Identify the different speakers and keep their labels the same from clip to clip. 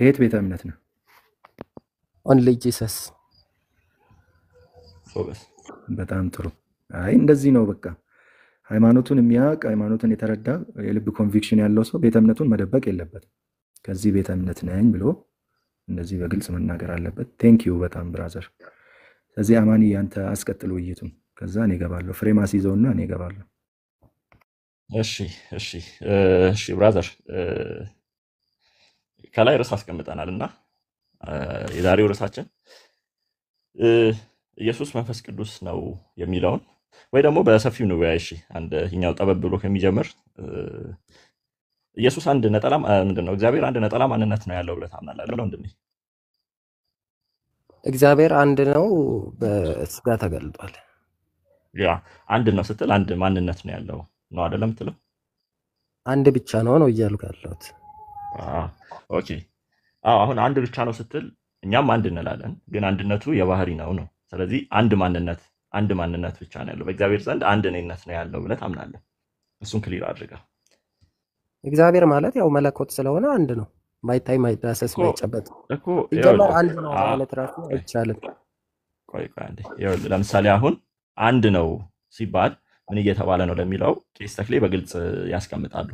Speaker 1: ከየት ቤተ እምነት ነው?
Speaker 2: only Jesus
Speaker 1: በጣም ጥሩ። አይ እንደዚህ ነው በቃ ሃይማኖቱን የሚያውቅ ሃይማኖትን የተረዳ የልብ ኮንቪክሽን ያለው ሰው ቤተ እምነቱን መደበቅ የለበትም። ከዚህ ቤተ እምነት ነኝ ብሎ እንደዚህ በግልጽ መናገር አለበት። ቴንክ ዩ በጣም ብራዘር። ስለዚህ አማኒ ያንተ አስቀጥል ውይይቱን፣ ከዛ እኔ እገባለሁ። ፍሬም አስይዘውና እኔ እገባለሁ።
Speaker 3: እሺ ብራዘር፣ ከላይ ርዕስ አስቀምጠናል እና የዛሬው ርዕሳችን ኢየሱስ መንፈስ ቅዱስ ነው የሚለውን ወይ ደግሞ በሰፊው ነው። እሺ አንድ ይኛው ጠበብ ብሎ ከሚጀምር ኢየሱስ አንድ ነጠላ ምንድነው? እግዚአብሔር አንድ ነጠላ ማንነት ነው ያለው ብለህ ታምናለህ? ወንድሜ
Speaker 2: እግዚአብሔር አንድ ነው፣ በስጋ ተገልጧል።
Speaker 3: ያ አንድ ነው ስትል አንድ ማንነት ነው ያለው ነው አይደለም ትለው?
Speaker 2: አንድ ብቻ ነው እያልኩ ያለሁት።
Speaker 3: ኦኬ አሁን አንድ ብቻ ነው ስትል እኛም አንድ እንላለን፣ ግን አንድነቱ የባህሪ ነው። ስለዚህ አንድ ማንነት ብቻ ነው ያለው በእግዚአብሔር ዘንድ አንድ ነኝነት ነው ያለው ብለህ ታምናለህ? እሱን ክሊር አድርገህ።
Speaker 2: እግዚአብሔር ማለት ያው መለኮት ስለሆነ አንድ ነው፣ ማይታይ ማይዳሰስ ማይጨበጥ እኮ ይጀምር አንድ ነው ማለት ራሱ አይቻልም።
Speaker 3: ቆይ አንዴ ለምሳሌ አሁን አንድ ነው ሲባል ምን እየተባለ ነው ለሚለው ቄስ ተክሌ በግልጽ ያስቀምጣሉ።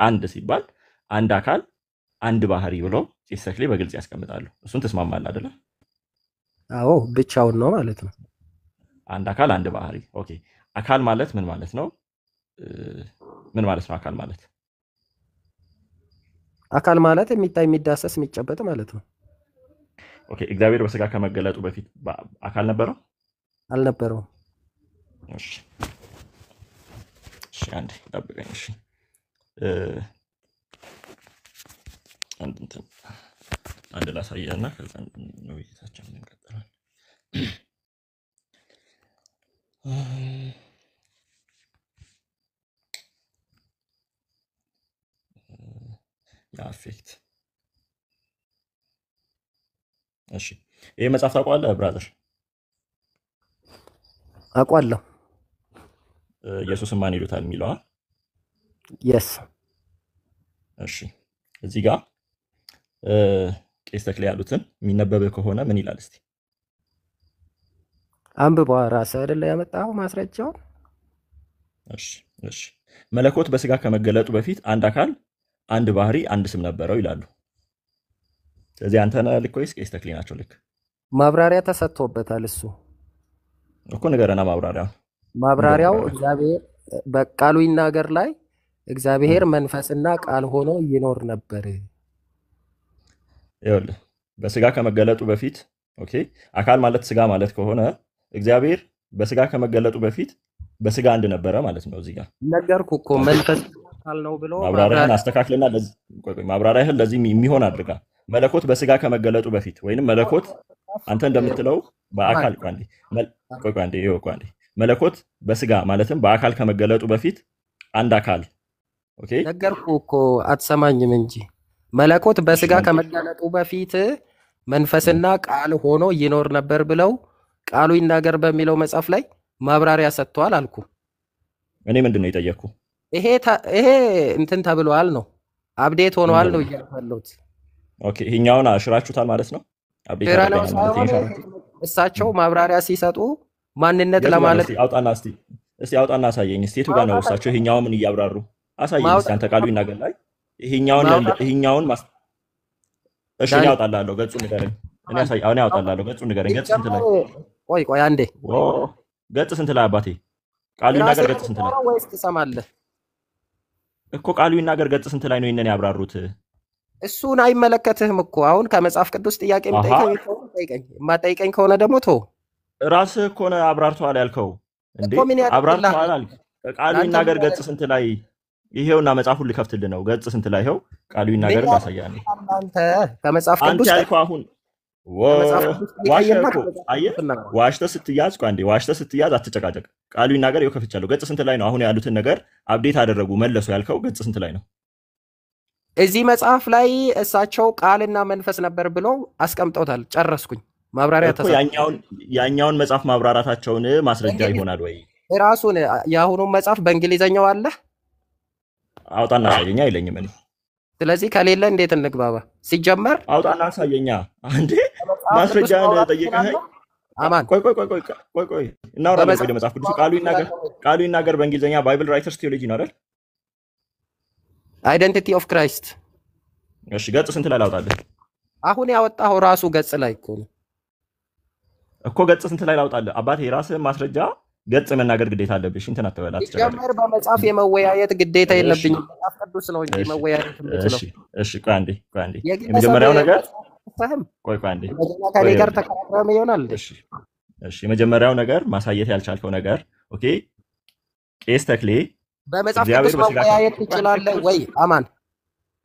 Speaker 3: አንድ ሲባል አንድ አካል አንድ ባህሪ ብሎ ቄስ ተክሌ በግልጽ ያስቀምጣሉ። እሱን ትስማማለህ አይደለ?
Speaker 2: አዎ ብቻውን ነው ማለት ነው።
Speaker 3: አንድ አካል አንድ ባህሪ። ኦኬ አካል ማለት ምን ማለት ነው? ምን ማለት ነው አካል ማለት?
Speaker 2: አካል ማለት የሚታይ የሚዳሰስ የሚጨበጥ ማለት ነው።
Speaker 3: ኦኬ እግዚአብሔር በስጋ ከመገለጡ በፊት አካል ነበረው?
Speaker 2: አልነበረውም።
Speaker 3: እሺ አንዴ ጠብቀኝ። እሺ አንድ ላሳየህና ከዛ ነው ውይይታችንን እንቀጥላለን። አፌክት እሺ ይሄ መጽሐፍ ታውቀዋለህ ብራዘር?
Speaker 2: አውቀዋለሁ።
Speaker 3: ኢየሱስን ማን ይሉታል የሚለዋ?
Speaker 2: የስ
Speaker 3: እሺ እዚህ ጋር ቄስ ተክሌ ያሉትን የሚነበብ ከሆነ ምን ይላል እስቲ?
Speaker 2: አንብበዋ ራስህ አይደለ ያመጣው ማስረጃውን?
Speaker 3: እሺ መለኮት በስጋ ከመገለጡ በፊት አንድ አካል አንድ ባህሪ አንድ ስም ነበረው ይላሉ። ስለዚህ አንተ ነህ ልክ ወይስ ቄስ ተክሌ ናቸው ልክ?
Speaker 2: ማብራሪያ ተሰጥቶበታል። እሱ
Speaker 3: እኮ ንገረና
Speaker 2: ማብራሪያው እግዚአብሔር በቃሉ ይናገር ላይ እግዚአብሔር መንፈስና ቃል ሆኖ ይኖር ነበር።
Speaker 3: ይኸውልህ በስጋ ከመገለጡ በፊት ኦኬ አካል ማለት ስጋ ማለት ከሆነ እግዚአብሔር በስጋ ከመገለጡ በፊት በስጋ አንድ ነበረ ማለት ነው። እዚህ ጋር
Speaker 2: ነገርኩህ እኮ መንፈስ ቃል ነው ብሎ
Speaker 3: ማብራሪያን አስተካክልና ማብራሪያህን ለዚህ የሚሆን አድርጋ መለኮት በስጋ ከመገለጡ በፊት ወይንም መለኮት አንተ እንደምትለው በአካል ቆይ መለኮት በስጋ ማለትም በአካል ከመገለጡ በፊት አንድ አካል ኦኬ
Speaker 2: ነገርኩህ እኮ አትሰማኝም እንጂ መለኮት በስጋ ከመገለጡ በፊት መንፈስና ቃል ሆኖ ይኖር ነበር ብለው ቃሉ ይናገር በሚለው መጽሐፍ ላይ ማብራሪያ ሰጥቷል አልኩ።
Speaker 3: እኔ ምንድነው የጠየቅኩ?
Speaker 2: ይሄ እንትን ተብሏል ነው አፕዴት ሆኗል ነው እያልኩት።
Speaker 3: ኦኬ ይሄኛውን አሽራችሁታል ማለት ነው። አፕዴት አድርገናል።
Speaker 2: እሳቸው ማብራሪያ ሲሰጡ ማንነት ለማለት
Speaker 3: እስቲ አውጣና አሳየኝ። እስቲ የቱ ጋር ነው እሳቸው ይሄኛውን ምን እያብራሩ አሳየኝ። እስቲ አንተ ቃሉ ይናገር ላይ ይሄኛውን እሺ እኔ አውጣላለሁ። ገጹን ንገረኝ። እኔ አውጣላለሁ። ገጹን ንገረኝ። ገጽ ስንት ላይ?
Speaker 2: ቆይ አንዴ
Speaker 3: ገጽ ስንት ላይ አባቴ? ቃሉ ይናገር ገጽ ስንት ላይ
Speaker 2: ወይስ ትሰማለህ
Speaker 3: እኮ? ቃሉ ይናገር ገጽ ስንት ላይ ነው ይሄንን ያብራሩት?
Speaker 2: እሱን አይመለከትህም እኮ። አሁን ከመጽሐፍ ቅዱስ ጥያቄ የማጠይቀኝ ከሆነ ደግሞ ቶ
Speaker 3: ራስህ እኮ ነው አብራርተዋል ያልከው እንዴ? አብራርተዋል አልክ። ቃሉ ይናገር ገጽ ስንት ላይ? ይሄውና መጽሐፉን ልከፍትልህ ነው። ገጽ ስንት ላይ? ይሄው ቃሉ ይናገር ያሳያል።
Speaker 2: አንተ ከመጽሐፍ ቅዱስ
Speaker 3: ያልከው አሁን ዋሽተህ ስትያዝ አትጨቃጨቅ። ቃሉ ይናገር ይኸው ከፍቻለሁ። ገጽ ስንት ላይ ነው? አሁን ያሉትን ነገር አፕዴት አደረጉ መለሱ ያልከው ገጽ ስንት ላይ ነው?
Speaker 2: እዚህ መጽሐፍ ላይ እሳቸው ቃልና መንፈስ ነበር ብለው አስቀምጠውታል። ጨረስኩኝ። ማብራሪያ
Speaker 3: ያኛውን መጽሐፍ ማብራራታቸውን ማስረጃ ይሆናል ወይ?
Speaker 2: ራሱን የአሁኑን መጽሐፍ በእንግሊዘኛው አለ
Speaker 3: አውጣና አሳየኝ አይለኝም እኔ
Speaker 2: ስለዚህ ከሌለ እንዴት እንግባባ? ሲጀመር
Speaker 3: አውጣና አሳየኛ። አንዴ
Speaker 2: በመጽሐፍ ቅዱስ
Speaker 3: ማስረጃን
Speaker 2: ማውራት
Speaker 3: ጠይቀኸኝ
Speaker 2: ትችላለህ? አማን
Speaker 3: ቆይ እናወራለን።
Speaker 2: በመጽሐፍ
Speaker 3: ወደ መጽሐፍ
Speaker 2: ቅዱስ
Speaker 3: ቅዱስ
Speaker 2: ማውራት
Speaker 3: ቃሉ ይናገር በእንግሊዝኛ ባይብል ራይተርስ ቴዎሎጂ ነው አይደል?
Speaker 2: አይደንቲቲ ኦፍ ክራይስት።
Speaker 3: እሺ ገጽ ስንት ላይ ላውጣልህ?
Speaker 2: አሁን ያወጣኸው ራሱ ገጽ ላይ እኮ ነው
Speaker 3: እኮ ገጽ ስንት ላይ ላውጣልህ? አባቴ የራስህን ማስረጃ ገጽ መናገር ግዴታ አለብሽ። እንትን አትበላ አትጨቃጨቅ።
Speaker 2: ሲጀመር በመጽሐፍ የመወያየት ግዴታ
Speaker 3: እሺ
Speaker 2: የለብኝም። መጽሐፍ ቅዱስ ነው እንጂ
Speaker 3: እሺ
Speaker 2: መወያየት የምችለው
Speaker 3: እሺ ቆይ አንዴ
Speaker 2: የግለሰብ
Speaker 3: የመጀመሪያው ነገር
Speaker 2: ፈህም
Speaker 3: ቆይ አንዴ
Speaker 2: እንደገና ከኔ ጋር
Speaker 3: ይኸውልህ።
Speaker 2: ተከራክረም ይሆናል።
Speaker 3: እሺ የመጀመሪያው ነገር ማሳየት ያልቻልከው ነገር ኦኬ፣ ቄስ ተክሌ
Speaker 2: በመጽሐፍ
Speaker 3: እግዚአብሔር
Speaker 2: ቅዱስ
Speaker 3: በስጋ
Speaker 2: መወያየት ትችላለህ ወይ? አማን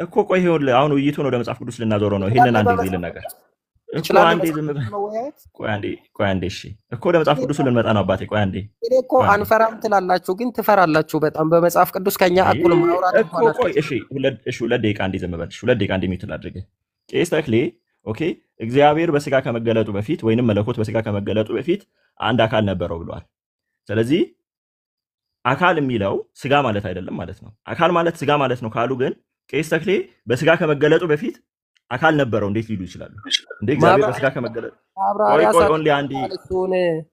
Speaker 3: እኮ ቆይ ይኸውልህ፣ አሁን ውይይቱን ወደ መጽሐፍ ቅዱስ ልናዞረው ነው። ይሄንን አንዴ እዚህ ልናገር እኮ
Speaker 2: ትችላለህ
Speaker 3: አንዴ ዝም
Speaker 2: በመጽሐፍ
Speaker 3: ብለህ
Speaker 2: ቅዱስ መወያየት?
Speaker 3: ቆይ አንዴ እሺ፣ እኮ ወደ መጽሐፍ ቅዱስ ልንመጣ ነው አባቴ። ቆይ አንዴ
Speaker 2: እኔ እኮ አንፈራም ትላላችሁ፣ ግን ትፈራላችሁ በጣም። በመጽሐፍ ቅዱስ ከኛ እኩል ማውራት
Speaker 3: እኮ ቆይ እሺ፣ ሁለት ደቂቃ አንዴ ዝም በል። ሁለት ደቂቃ አንዴ ሚውት ላድርግ። ቄስ ተክሌ ኦኬ፣ እግዚአብሔር በስጋ ከመገለጡ በፊት ወይንም መለኮት በስጋ ከመገለጡ በፊት አንድ አካል ነበረው ብሏል። ስለዚህ አካል የሚለው ስጋ ማለት አይደለም ማለት ነው። አካል ማለት ስጋ ማለት ነው ካሉ ግን ቄስ ተክሌ በስጋ ከመገለጡ በፊት አካል ነበረው እንዴት ሊሉ ይችላሉ? እንዴ እግዚአብሔር በስጋ ከመገለጡ ቆይ ኦንሊ አንዴ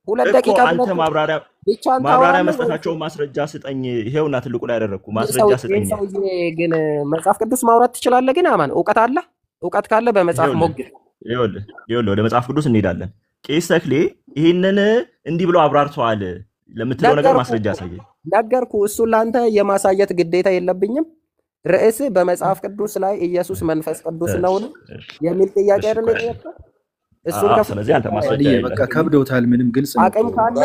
Speaker 2: ሁለት
Speaker 3: እኮ
Speaker 2: ደቂቃ
Speaker 3: አንተ ማብራሪያ መስጠታቸውን ማስረጃ ስጠኝ። ይሄውና ትልቁ ላይ ያደረግኩ ማስረጃ ስጠኝ።
Speaker 2: ሰውዬ ግን መጽሐፍ ቅዱስ ማውራት ትችላለህ? ግን አማን እውቀት አለ? እውቀት ካለ በመጽሐፍ ሞግድ።
Speaker 3: ይኸውልህ ወደ መጽሐፍ ቅዱስ እንሄዳለን። ቄስ ተክሌ ይህንን እንዲህ ብሎ አብራርተዋል ለምትለው ነገር ማስረጃ ያሳየኝ።
Speaker 2: ነገርኩ። እሱን ለአንተ የማሳየት ግዴታ የለብኝም። ርዕስ በመጽሐፍ ቅዱስ ላይ ኢየሱስ መንፈስ ቅዱስ ነውን የሚል ጥያቄ አይደለ?
Speaker 3: ስለዚህ አንተ ማስረጃ
Speaker 1: በቃ ከብዶታል። ምንም ግልጽ ነው።
Speaker 2: አቅም ካለ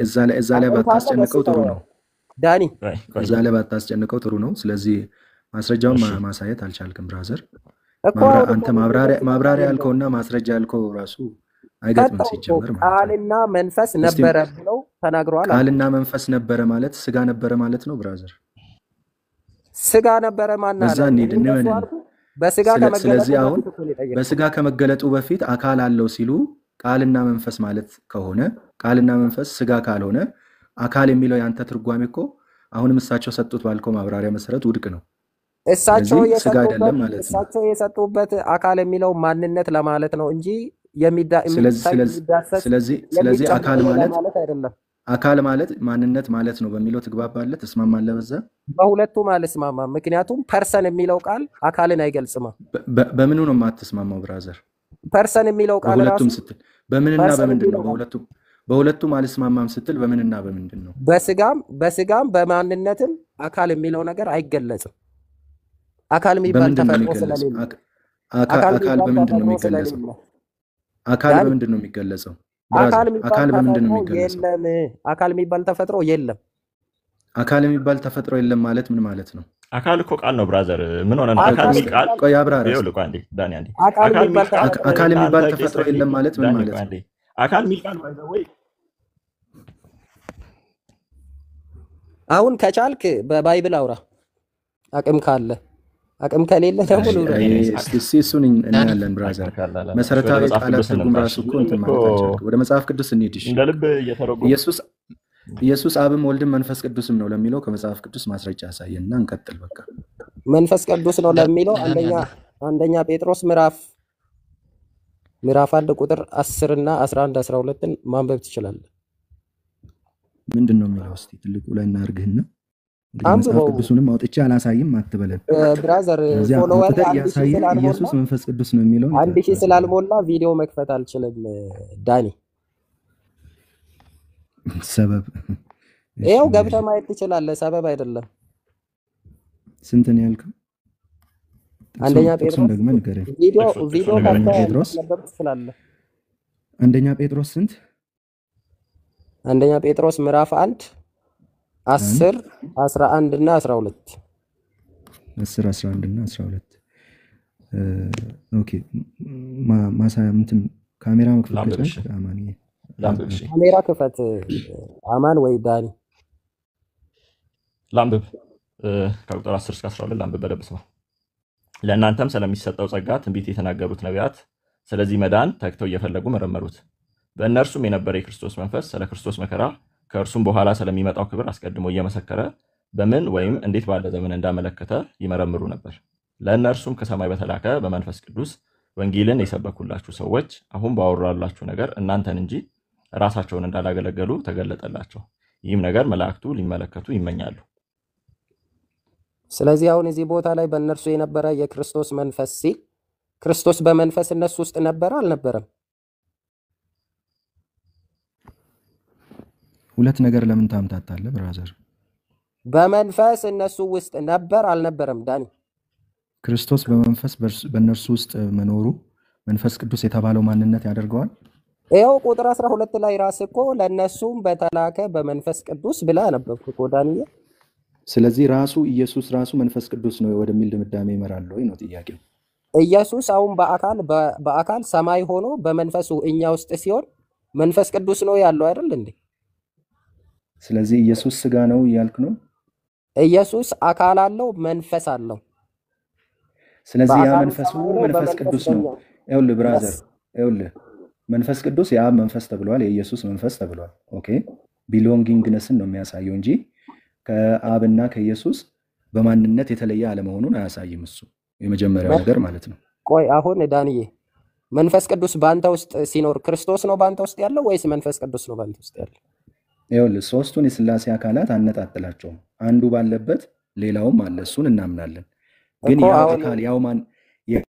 Speaker 1: እዛ ላይ ባታስጨንቀው ጥሩ ነው።
Speaker 2: ዳኒ
Speaker 1: እዛ ላይ ባታስጨንቀው ጥሩ ነው። ስለዚህ ማስረጃውን ማሳየት አልቻልክም ብራዘር። አንተ ማብራሪያ ያልከውና ማስረጃ ያልከው ራሱ አይገጥምም ሲጀመር ማለት ነው።
Speaker 2: ቃልና መንፈስ ነበረ ብለው ተናግረዋል።
Speaker 1: ቃልና መንፈስ ነበረ ማለት ስጋ ነበረ ማለት ነው ብራዘር።
Speaker 2: ስጋ ነበረ ማናለ
Speaker 1: ስለዚህ አሁን በስጋ ከመገለጡ በፊት አካል አለው ሲሉ ቃልና መንፈስ ማለት ከሆነ ቃልና መንፈስ ስጋ ካልሆነ አካል የሚለው ያንተ ትርጓሜ እኮ አሁንም እሳቸው ሰጡት ባልከው ማብራሪያ መሰረት ውድቅ ነው።
Speaker 2: እሳቸው
Speaker 1: የሰጡበት
Speaker 2: አካል የሚለው ማንነት ለማለት ነው እንጂ
Speaker 1: ስለዚህ
Speaker 2: አካል
Speaker 1: ማለት ማንነት ማለት ነው በሚለው ትግባባለህ? ትስማማለህ? በዛ
Speaker 2: በሁለቱም አልስማማም። ምክንያቱም ፐርሰን የሚለው ቃል አካልን አይገልጽም።
Speaker 1: በምኑ ነው የማትስማማው ብራዘር?
Speaker 2: ፐርሰን የሚለው ቃል
Speaker 1: በሁለቱም ስትል በምንና በምንድን ነው? በሁለቱም አልስማማም ስትል በምንና በምንድን ነው?
Speaker 2: በስጋም በማንነትም አካል የሚለው ነገር አይገለጽም። አካል የሚባል ተፈጥሮ ስለሌለ
Speaker 1: አካል በምንድን ነው የሚገለጸው? አካል በምንድን ነው የሚገለጸው? አካል በምንድን ነው የሚገለጸው?
Speaker 2: አካል የሚባል ተፈጥሮ የለም።
Speaker 1: አካል የሚባል ተፈጥሮ የለም ማለት ምን ማለት ነው?
Speaker 3: አካል እኮ ቃል ነው ብራዘር። ምን ሆነ ነው አካል የሚል ቃል?
Speaker 1: ቆይ አብራራ። አካል የሚባል ተፈጥሮ የለም ማለት ምን ማለት ነው?
Speaker 3: አካል የሚል ቃል ወይ
Speaker 2: አሁን ከቻልክ በባይብል አውራ አቅም ካለ። አቅም ከሌለ ደግሞ
Speaker 1: እሱን እናያለን ብራዘር። መሰረታዊ ቃላት ትርጉም ራሱ እኮ እንትን ማለት አልቻልክም። ወደ መጽሐፍ ቅዱስ እንሂድ። ኢየሱስ አብም ወልድም መንፈስ ቅዱስም ነው ለሚለው ከመጽሐፍ ቅዱስ ማስረጃ ያሳየና እንቀጥል። በቃ
Speaker 2: መንፈስ ቅዱስ ነው ለሚለው አንደኛ ጴጥሮስ ምዕራፍ 1 ቁጥር 10 እና 11 12ን ማንበብ ትችላለህ።
Speaker 1: ምንድን ነው የሚለው? እስቲ ትልቁ ላይ እናርግህና መጽሐፍ ቅዱስንም አውጥቼ አላሳይም አትበለን
Speaker 2: ብራዘር።
Speaker 1: ፎሎወር ኢየሱስ መንፈስ ቅዱስ ነው የሚለው
Speaker 2: 1000 ስላልሞላ ቪዲዮ መክፈት አልችልም ዳኒ።
Speaker 1: ሰበብ
Speaker 2: ይኸው ገብተህ ማየት ትችላለህ። ሰበብ አይደለም።
Speaker 1: ስንት ነው ያልከው?
Speaker 2: አንደኛ ጴጥሮስ
Speaker 1: ደግሞ ንገረኝ።
Speaker 2: ቪዲዮ ከፈተህ ትችላለህ።
Speaker 1: አንደኛ ጴጥሮስ ስንት?
Speaker 2: አንደኛ ጴጥሮስ ምዕራፍ 1 10 11 እና 12
Speaker 1: 10 11 እና 12 ኦኬ። ማሳያ እንትን ካሜራ መክፈት አማን
Speaker 2: ካሜራ ክፈት አማን ወይ ዳኒ
Speaker 3: ላምብብ ከቁጥር 10 እስከ 12 ላምብብ በደንብ ስማ። ለእናንተም ስለሚሰጠው ጸጋ ትንቢት የተናገሩት ነቢያት ስለዚህ መዳን ተግተው እየፈለጉ መረመሩት። በእነርሱም የነበረ የክርስቶስ መንፈስ ስለ ክርስቶስ መከራ ከእርሱም በኋላ ስለሚመጣው ክብር አስቀድሞ እየመሰከረ በምን ወይም እንዴት ባለ ዘመን እንዳመለከተ ይመረምሩ ነበር። ለእነርሱም ከሰማይ በተላከ በመንፈስ ቅዱስ ወንጌልን የሰበኩላችሁ ሰዎች አሁን ባወራላችሁ ነገር እናንተን እንጂ ራሳቸውን እንዳላገለገሉ ተገለጠላቸው። ይህም ነገር መላእክቱ ሊመለከቱ ይመኛሉ።
Speaker 2: ስለዚህ አሁን እዚህ ቦታ ላይ በእነርሱ የነበረ የክርስቶስ መንፈስ ሲል ክርስቶስ በመንፈስ እነሱ ውስጥ ነበረ አልነበረም?
Speaker 1: ሁለት ነገር ለምን ታምታታለህ ብራዘር?
Speaker 2: በመንፈስ እነሱ ውስጥ ነበር አልነበረም? ዳኒ
Speaker 1: ክርስቶስ በመንፈስ በእነርሱ ውስጥ መኖሩ መንፈስ ቅዱስ የተባለው ማንነት ያደርገዋል።
Speaker 2: ይኸው ቁጥር 12 ላይ ራስህ እኮ ለእነሱም በተላከ በመንፈስ ቅዱስ ብለህ አነበብክ እኮ ዳንዬ።
Speaker 1: ስለዚህ ራሱ ኢየሱስ ራሱ መንፈስ ቅዱስ ነው ወደሚል ድምዳሜ ይመራል ወይ ነው ጥያቄው።
Speaker 2: ኢየሱስ አሁን በአካል ሰማይ ሆኖ በመንፈሱ እኛ ውስጥ ሲሆን መንፈስ ቅዱስ ነው ያለው አይደል እንዴ?
Speaker 1: ስለዚህ ኢየሱስ ስጋ ነው እያልክ ነው?
Speaker 2: ኢየሱስ አካል አለው፣ መንፈስ አለው።
Speaker 1: ስለዚህ ያ መንፈሱ መንፈስ ቅዱስ ነው። ይኸውልህ ብራዘር፣ ይኸውልህ መንፈስ ቅዱስ የአብ መንፈስ ተብሏል፣ የኢየሱስ መንፈስ ተብሏል። ኦኬ ቢሎንጊንግነስን ነው የሚያሳየው እንጂ ከአብና ከኢየሱስ በማንነት የተለየ አለመሆኑን አያሳይም። እሱ የመጀመሪያው ነገር ማለት ነው።
Speaker 2: ቆይ አሁን ዳንዬ መንፈስ ቅዱስ በአንተ ውስጥ ሲኖር ክርስቶስ ነው በአንተ ውስጥ ያለው ወይስ መንፈስ ቅዱስ ነው በአንተ ውስጥ ያለው?
Speaker 1: ይኸውልህ ሶስቱን የሥላሴ አካላት አነጣጥላቸውም። አንዱ ባለበት ሌላውም አለ፣ እሱን እናምናለን። ግን ያው አካል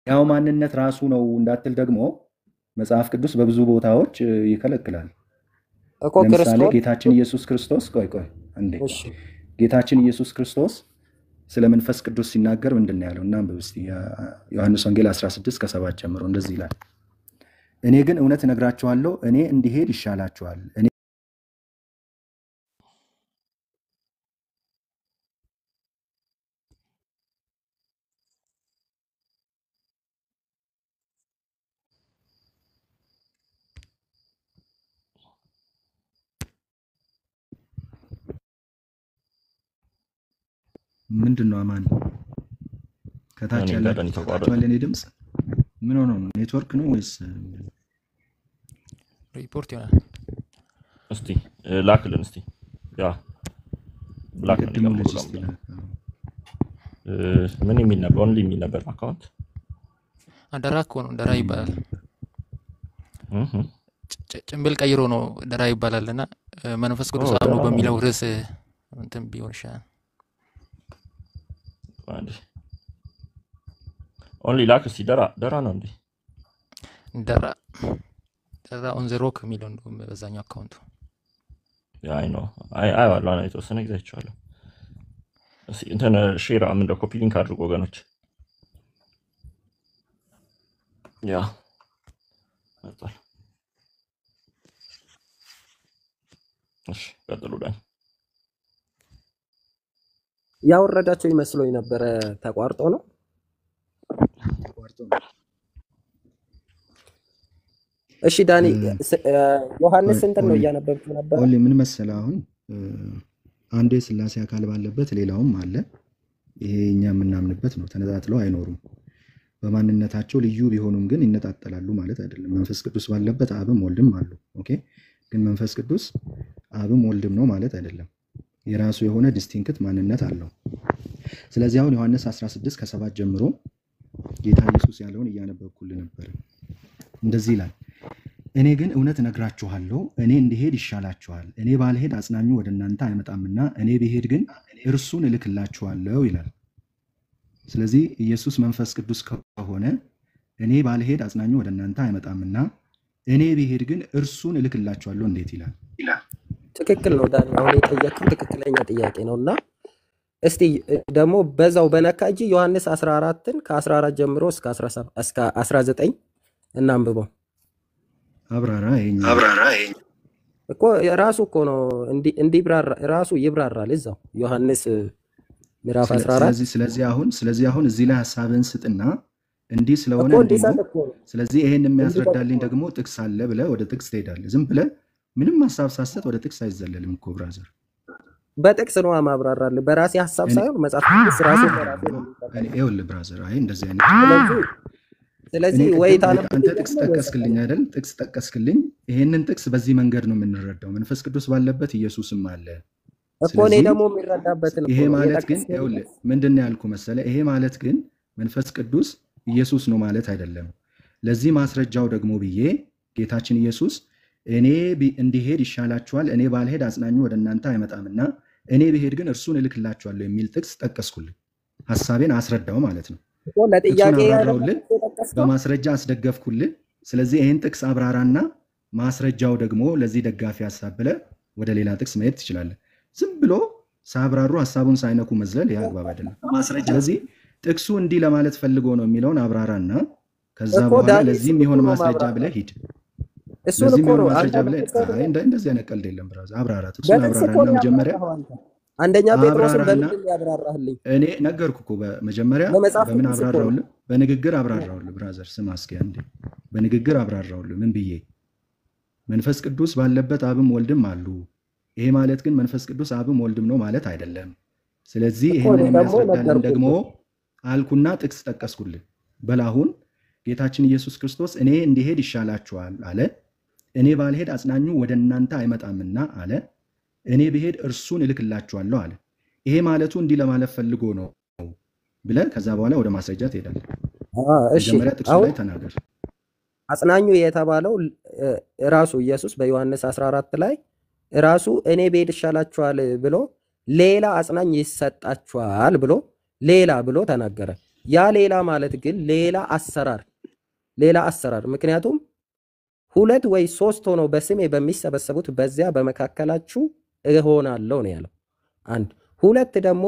Speaker 1: ያው ማንነት ራሱ ነው እንዳትል ደግሞ መጽሐፍ ቅዱስ በብዙ ቦታዎች ይከለክላል። ለምሳሌ ጌታችን ኢየሱስ ክርስቶስ ቆይ አንዴ ጌታችን ኢየሱስ ክርስቶስ ስለ መንፈስ ቅዱስ ሲናገር ምንድን ነው ያለው? እናንብብ እስቲ ዮሐንስ ወንጌል 16 ከ7 ጀምሮ እንደዚህ ይላል። እኔ ግን እውነት እነግራችኋለሁ፣ እኔ እንዲሄድ ይሻላችኋል። ምንድነው አማን ከታች ያለው ተቋርጧል? እኔ ድምጽ ምን ሆኖ ነው? ኔትወርክ ነው ወይስ
Speaker 4: ሪፖርት ይሆናል?
Speaker 3: እስቲ ላክልን እስቲ ያ ላክልን ምን የሚል ነበር? ኦንሊ የሚል ነበር አካውንት
Speaker 4: አደራ እኮ ነው። ደራ ይባላል። ጭምብል ቀይሮ ነው ደራ ይባላልና መንፈስ ቅዱስ አምኖ በሚለው ርዕስ እንትን ቢሆን ይሻላል።
Speaker 3: ኦንሊ ላክ እስቲ ደራ ነው እንዴ?
Speaker 4: ደራ ኦን ዘ ሮክ የሚለው እንደውም በዛኛው አካውንቱ
Speaker 3: አይ ነው ዋላ ነው የተወሰነ ጊዜ አይቻለሁ። እስቲ እንትን ሼር አምን ኮፒ ሊንክ አድርጎ ወገኖች። ያ አጣል እሺ ቀጥሉ ዳን
Speaker 2: ያወረዳቸው ይመስሎኝ ነበረ። ተቋርጦ ነው። እሺ ዳኒ ዮሐንስ እንትን ነው እያነበብኩ ነበር።
Speaker 1: ኦንሊ ምን መሰለህ አሁን አንዱ የሥላሴ አካል ባለበት ሌላውም አለ። ይሄ እኛ የምናምንበት ነው። ተነጣጥለው አይኖሩም። በማንነታቸው ልዩ ቢሆኑም ግን ይነጣጠላሉ ማለት አይደለም። መንፈስ ቅዱስ ባለበት አብም ወልድም አሉ። ኦኬ ግን መንፈስ ቅዱስ አብም ወልድም ነው ማለት አይደለም። የራሱ የሆነ ዲስቲንክት ማንነት አለው። ስለዚህ አሁን ዮሐንስ 16 ከ7 ጀምሮ ጌታ ኢየሱስ ያለውን እያነበብኩልህ ነበር። እንደዚህ ይላል፣ እኔ ግን እውነት እነግራችኋለሁ፣ እኔ እንድሄድ ይሻላችኋል። እኔ ባልሄድ አጽናኙ ወደ እናንተ አይመጣምና እኔ ብሄድ ግን እርሱን እልክላችኋለሁ ይላል። ስለዚህ ኢየሱስ መንፈስ ቅዱስ ከሆነ እኔ ባልሄድ አጽናኙ ወደ እናንተ አይመጣምና እኔ ብሄድ ግን እርሱን እልክላችኋለሁ እንዴት ይላል?
Speaker 2: ትክክል ነው ዳኒ፣ አሁን የጠየቅከው ትክክለኛ ጥያቄ ነውና እስቲ ደግሞ በዛው በነካ እጂ ዮሐንስ 14ን ከ14 ጀምሮ እስከ 19 እናንብበው።
Speaker 1: አብራራ
Speaker 2: እኮ ራሱ እኮ ነው እንዲብራራ ራሱ ይብራራል እዛው ዮሐንስ ምዕራፍ 14።
Speaker 1: ስለዚህ አሁን እዚህ ላይ ሐሳብን ስጥና እንዲህ ስለሆነ ስለዚህ ይሄን የሚያስረዳልኝ ደግሞ ጥቅስ አለ ብለህ ወደ ጥቅስ ትሄዳለህ። ዝም ብለህ ምንም ሐሳብ ሳሰጥ ወደ ጥቅስ አይዘለልም እኮ ብራዘር።
Speaker 2: በጥቅስ ነው ማብራራልህ፣ በራሴ ሐሳብ ሳይሆን መጽሐፍ ቅዱስ ራሱ በራሴ ነው።
Speaker 1: ይኸውልህ ብራዘር፣ አይ እንደዚህ አይነት
Speaker 2: ስለዚህ ወይ
Speaker 1: አንተ ጥቅስ ጠቀስክልኝ አይደል? ጥቅስ ጠቀስክልኝ። ይሄንን ጥቅስ በዚህ መንገድ ነው የምንረዳው። መንፈስ ቅዱስ ባለበት ኢየሱስም አለ
Speaker 2: እኮ። እኔ ደግሞ የሚረዳበት ነው።
Speaker 1: ይሄ ማለት ግን ይኸውልህ ምንድነው ያልኩህ መሰለህ? ይሄ ማለት ግን መንፈስ ቅዱስ ኢየሱስ ነው ማለት አይደለም። ለዚህ ማስረጃው ደግሞ ብዬ ጌታችን ኢየሱስ እኔ እንዲሄድ ይሻላችኋል፣ እኔ ባልሄድ አጽናኙ ወደ እናንተ አይመጣምና እኔ ብሄድ ግን እርሱን እልክላችኋለሁ የሚል ጥቅስ ጠቀስኩልህ። ሐሳቤን አስረዳው ማለት ነው።
Speaker 2: ለጥያቄ
Speaker 1: አብራራውልህ፣ በማስረጃ አስደገፍኩልህ። ስለዚህ ይህን ጥቅስ አብራራና ማስረጃው ደግሞ ለዚህ ደጋፊ ሐሳብ ብለህ ወደ ሌላ ጥቅስ መሄድ ትችላለህ። ዝም ብሎ ሳብራሩ ሐሳቡን ሳይነኩ መዝለል ይህ አግባብ አይደለም። ስለዚህ ጥቅሱ እንዲህ ለማለት ፈልጎ ነው የሚለውን አብራራና ከዛ በኋላ ለዚህም የሆነ ማስረጃ ብለህ ሂድ። ለዚህም የሆነ ማስረጃ ብለህ እንደዚህ አይነት ቀልድ የለም። ብራዝ አብራራ፣ ጥቅሱን አብራራና መጀመሪያ
Speaker 2: አንደኛ ጴጥሮስን በምን ያብራራህልኝ?
Speaker 1: እኔ ነገርኩ እኮ በመጀመሪያ በምን አብራራውልህ? በንግግር አብራራውልህ። ብራዘር ስማ እስኪ አንዴ፣ በንግግር አብራራውልህ። ምን ብዬ? መንፈስ ቅዱስ ባለበት አብም ወልድም አሉ። ይሄ ማለት ግን መንፈስ ቅዱስ አብም ወልድም ነው ማለት አይደለም። ስለዚህ ይሄንን የሚያስረዳልን ደግሞ አልኩና ጥቅስ ጠቀስኩልህ። በላሁን ጌታችን ኢየሱስ ክርስቶስ እኔ እንዲሄድ ይሻላችኋል አለ። እኔ ባልሄድ አጽናኙ ወደ እናንተ አይመጣምና አለ። እኔ ብሄድ እርሱን እልክላችኋለሁ አለ። ይሄ ማለቱ እንዲህ ለማለት ፈልጎ ነው ብለህ ከዛ በኋላ ወደ ማስረጃ ትሄዳለህ። መጀመሪያ ጥቅሱ ላይ ተናገር።
Speaker 2: አጽናኙ የተባለው ራሱ ኢየሱስ በዮሐንስ 14 ላይ ራሱ እኔ ብሄድ ይሻላችኋል ብሎ ሌላ አጽናኝ ይሰጣችኋል ብሎ ሌላ ብሎ ተናገረ። ያ ሌላ ማለት ግን ሌላ አሰራር ምክንያቱም 2 ወይ 3 ሆነው በስሜ በሚሰበሰቡት በዚያ በመካከላችሁ እሆናለሁ ነው ያለው። 1 2 ደግሞ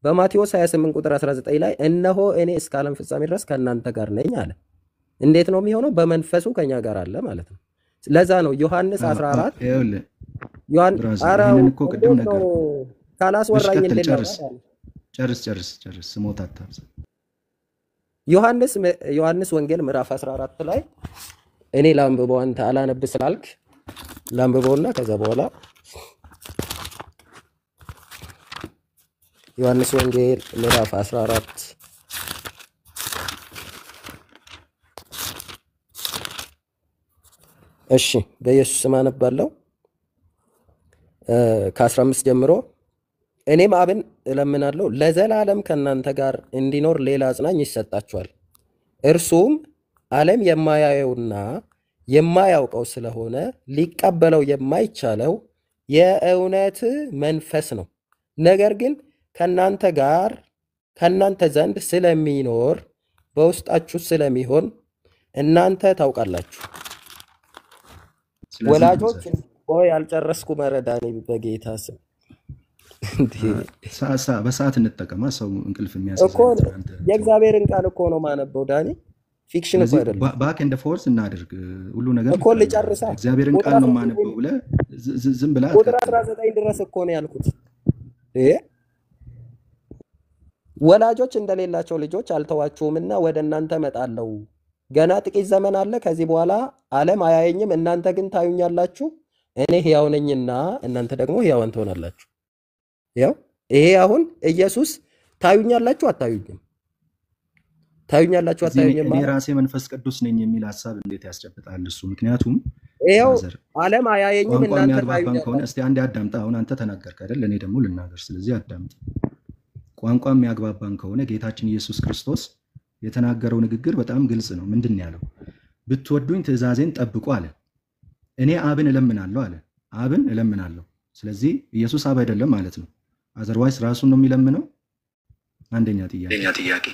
Speaker 2: በማቴዎስ 28 ቁጥር 19 ላይ እነሆ እኔ እስከ ዓለም ፍጻሜ ድረስ ከእናንተ ጋር ነኝ አለ። እንዴት ነው የሚሆነው? በመንፈሱ ከኛ ጋር አለ ማለት ነው። ለዛ ነው ዮሐንስ 14 ካላስወራኝ
Speaker 1: ጨርስ ስሞታ አታብዛ።
Speaker 2: ዮሐንስ ወንጌል ምዕራፍ 14 ላይ እኔ ላንብበው፣ አንተ አላነብ ስላልክ ላንብበውና ከዛ በኋላ ዮሐንስ ወንጌል ምዕራፍ 14 እሺ፣ በኢየሱስ ስም አነባለሁ ከ15 ጀምሮ። እኔም አብን እለምናለሁ ለዘላለም ከእናንተ ጋር እንዲኖር ሌላ አጽናኝ ይሰጣችኋል። እርሱም ዓለም የማያየውና የማያውቀው ስለሆነ ሊቀበለው የማይቻለው የእውነት መንፈስ ነው። ነገር ግን ከእናንተ ዘንድ ስለሚኖር በውስጣችሁ ስለሚሆን እናንተ ታውቃላችሁ። ወላጆች ሆይ አልጨረስኩ መረዳኔ በጌታ ስም
Speaker 1: በሰዓት እንጠቀማ። ሰው እንቅልፍ የሚያስይዝ
Speaker 2: የእግዚአብሔርን ቃል እኮ ነው ማነበው ዳኒ፣ ፊክሽን እኮ አይደለም።
Speaker 1: ባክ ኤንድ ፎርስ እናድርግ ሁሉ ነገር
Speaker 2: እኮ ልጨርሳ።
Speaker 1: እግዚአብሔርን ቃል ነው ማነበው ብለህ ዝም ብለህ
Speaker 2: ቁጥር 19 ድረስ እኮ ነው ያልኩት። ወላጆች እንደሌላቸው ልጆች አልተዋችሁምና ወደ እናንተ እመጣለሁ። ገና ጥቂት ዘመን አለ፣ ከዚህ በኋላ ዓለም አያየኝም፣ እናንተ ግን ታዩኛላችሁ። እኔ ሕያው ነኝና እናንተ ደግሞ ሕያዋን ትሆናላችሁ። ያው ይሄ አሁን ኢየሱስ ታዩኛላችሁ አታዩኝም፣ ታዩኛላችሁ አታዩኝም
Speaker 1: እኔ ራሴ መንፈስ ቅዱስ ነኝ የሚል ሐሳብ እንዴት ያስጨብጣል እሱ? ምክንያቱም
Speaker 2: ይሄው ዓለም አያየኝም እናንተ ታዩኛላችሁ።
Speaker 1: ከሆነ እስቲ አንዴ አዳምጣ። አሁን አንተ ተናገርክ አይደል? እኔ ደግሞ ልናገር። ስለዚህ አዳምጥ። ቋንቋ የሚያግባባን ከሆነ ጌታችን ኢየሱስ ክርስቶስ የተናገረው ንግግር በጣም ግልጽ ነው። ምንድን ያለው? ብትወዱኝ ትእዛዜን ጠብቁ አለ። እኔ አብን እለምናለሁ አለ። አብን እለምናለሁ። ስለዚህ ኢየሱስ አብ አይደለም ማለት ነው። አዘርዋይስ ራሱን ነው የሚለምነው። አንደኛ ጥያቄ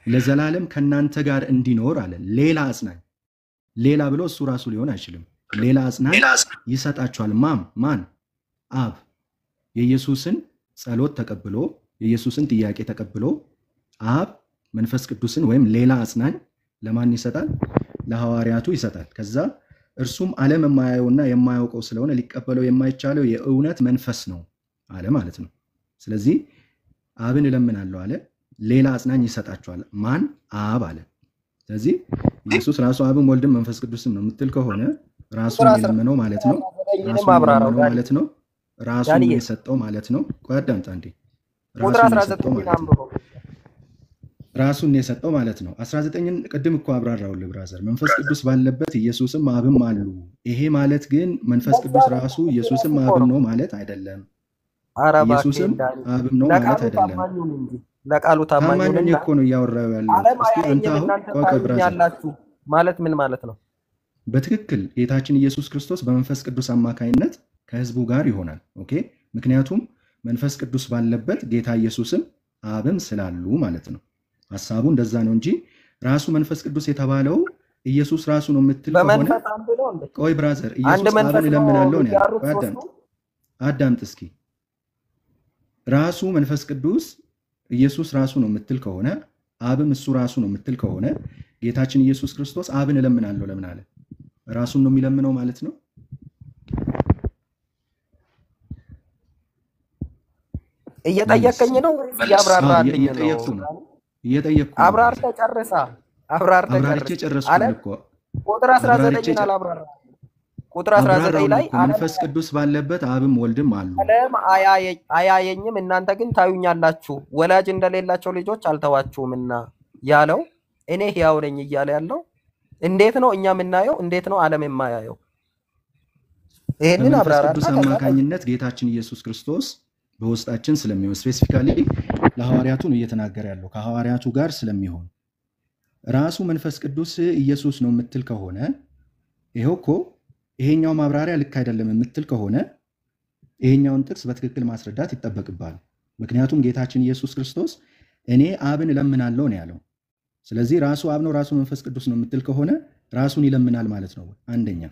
Speaker 1: ለዘላለም ከእናንተ ጋር እንዲኖር አለ። ሌላ አጽናኝ፣ ሌላ ብሎ እሱ ራሱ ሊሆን አይችልም። ሌላ አጽናኝ ይሰጣችኋል። ማን? አብ የኢየሱስን ጸሎት ተቀብሎ የኢየሱስን ጥያቄ ተቀብሎ አብ መንፈስ ቅዱስን ወይም ሌላ አጽናኝ ለማን ይሰጣል? ለሐዋርያቱ ይሰጣል። ከዛ እርሱም ዓለም የማያየውና የማያውቀው ስለሆነ ሊቀበለው የማይቻለው የእውነት መንፈስ ነው አለ ማለት ነው። ስለዚህ አብን እለምናለሁ አለ። ሌላ አጽናኝ ይሰጣችኋል። ማን? አብ አለ። ስለዚህ ኢየሱስ ራሱ አብም ወልድም መንፈስ ቅዱስም ነው የምትል ከሆነ ራሱን የለመነው ማለት ነው። ራሱን የሰጠው ማለት ነው። ቆይ አዳምጥ አንዴ። ራሱን የሰጠው ማለት ነው። 19ን ቅድም እኮ አብራራውልህ ብራዘር። መንፈስ ቅዱስ ባለበት ኢየሱስም አብም አሉ። ይሄ ማለት ግን መንፈስ ቅዱስ ራሱ ኢየሱስም አብም ነው ማለት አይደለም። ኢየሱስም አብም ነው ማለት አይደለም።
Speaker 2: ለቃሉ ታማኝ
Speaker 1: ታማኝ ነኝ
Speaker 2: ሁንና
Speaker 1: እኮ ነው እያወራሁ ያለሁት።
Speaker 2: ዓለም
Speaker 1: እስቲ አንተ
Speaker 2: አያየኝም
Speaker 1: አሁን
Speaker 2: እናንተ
Speaker 1: ቆይ ብራዘር፣
Speaker 2: ታዩኛላችሁ ማለት ምን ማለት ነው?
Speaker 1: በትክክል ጌታችን ኢየሱስ ክርስቶስ በመንፈስ ቅዱስ አማካኝነት ከህዝቡ ጋር ይሆናል። ኦኬ። ምክንያቱም መንፈስ ቅዱስ ባለበት ጌታ ኢየሱስም አብም ስላሉ ማለት ነው። ሀሳቡ እንደዛ ነው እንጂ ራሱ መንፈስ ቅዱስ የተባለው ኢየሱስ ራሱ ነው የምትል ከሆነ
Speaker 2: በመንፈስ አንድ ነው እንዴ?
Speaker 1: ቆይ ብራዘር፣
Speaker 2: አንድ
Speaker 1: ኢየሱስ
Speaker 2: መንፈስ
Speaker 1: አብን
Speaker 2: ነው
Speaker 1: እለምናለሁ ነው ያለው።
Speaker 2: የሚጋሩት
Speaker 1: ቆይ
Speaker 2: ሶስቱ?
Speaker 1: አዳምጥ እስኪ። ራሱ መንፈስ ቅዱስ ኢየሱስ ራሱ ነው የምትል ከሆነ አብም እሱ ራሱ ነው የምትል ከሆነ ጌታችን ኢየሱስ ክርስቶስ አብን እለምናለሁ ለምን አለ? ራሱን ነው የሚለምነው ማለት ነው።
Speaker 2: እየጠየቀኝ ነው ወይስ እያብራራልኝ ነው?
Speaker 1: እየጠየቅኩ ነው እየጠየቅኩ ነው።
Speaker 2: አብራርተህ ጨርሳ አብራርተህ
Speaker 1: አብራርቼ
Speaker 2: ጨርስ
Speaker 1: ጨረስኩኝ
Speaker 2: አለ።
Speaker 1: እኮ
Speaker 2: ቁጥር 19 አላብራራ። ቁጥር 19
Speaker 1: አብራራውን
Speaker 2: ላይ
Speaker 1: እኮ መንፈስ ቅዱስ ባለበት አብም ወልድም አሉ።
Speaker 2: ዓለም አያየኝም እናንተ ግን ታዩኛላችሁ፣ ወላጅ እንደሌላቸው ልጆች አልተዋችሁምና ያለው እኔ ሕያው ነኝ እያለ ያለው እንዴት ነው እኛ የምናየው? እንዴት ነው ዓለም የማያየው? ይሄንን
Speaker 1: በመንፈስ
Speaker 2: አብራራ።
Speaker 1: ቅዱስ አማካኝነት ጌታችን ኢየሱስ ክርስቶስ በውስጣችን ስለሚሆን ስፔሲፊካሊ ለሐዋርያቱ ነው እየተናገረ ያለው ከሐዋርያቱ ጋር ስለሚሆን ራሱ መንፈስ ቅዱስ ኢየሱስ ነው የምትል ከሆነ ይሄው እኮ ይሄኛው ማብራሪያ ልክ አይደለም የምትል ከሆነ ይሄኛውን ጥቅስ በትክክል ማስረዳት ይጠበቅባል። ምክንያቱም ጌታችን ኢየሱስ ክርስቶስ እኔ አብን እለምናለሁ ነው ያለው። ስለዚህ ራሱ አብ ነው ራሱ መንፈስ ቅዱስ ነው የምትል ከሆነ ራሱን ይለምናል ማለት ነው። አንደኛ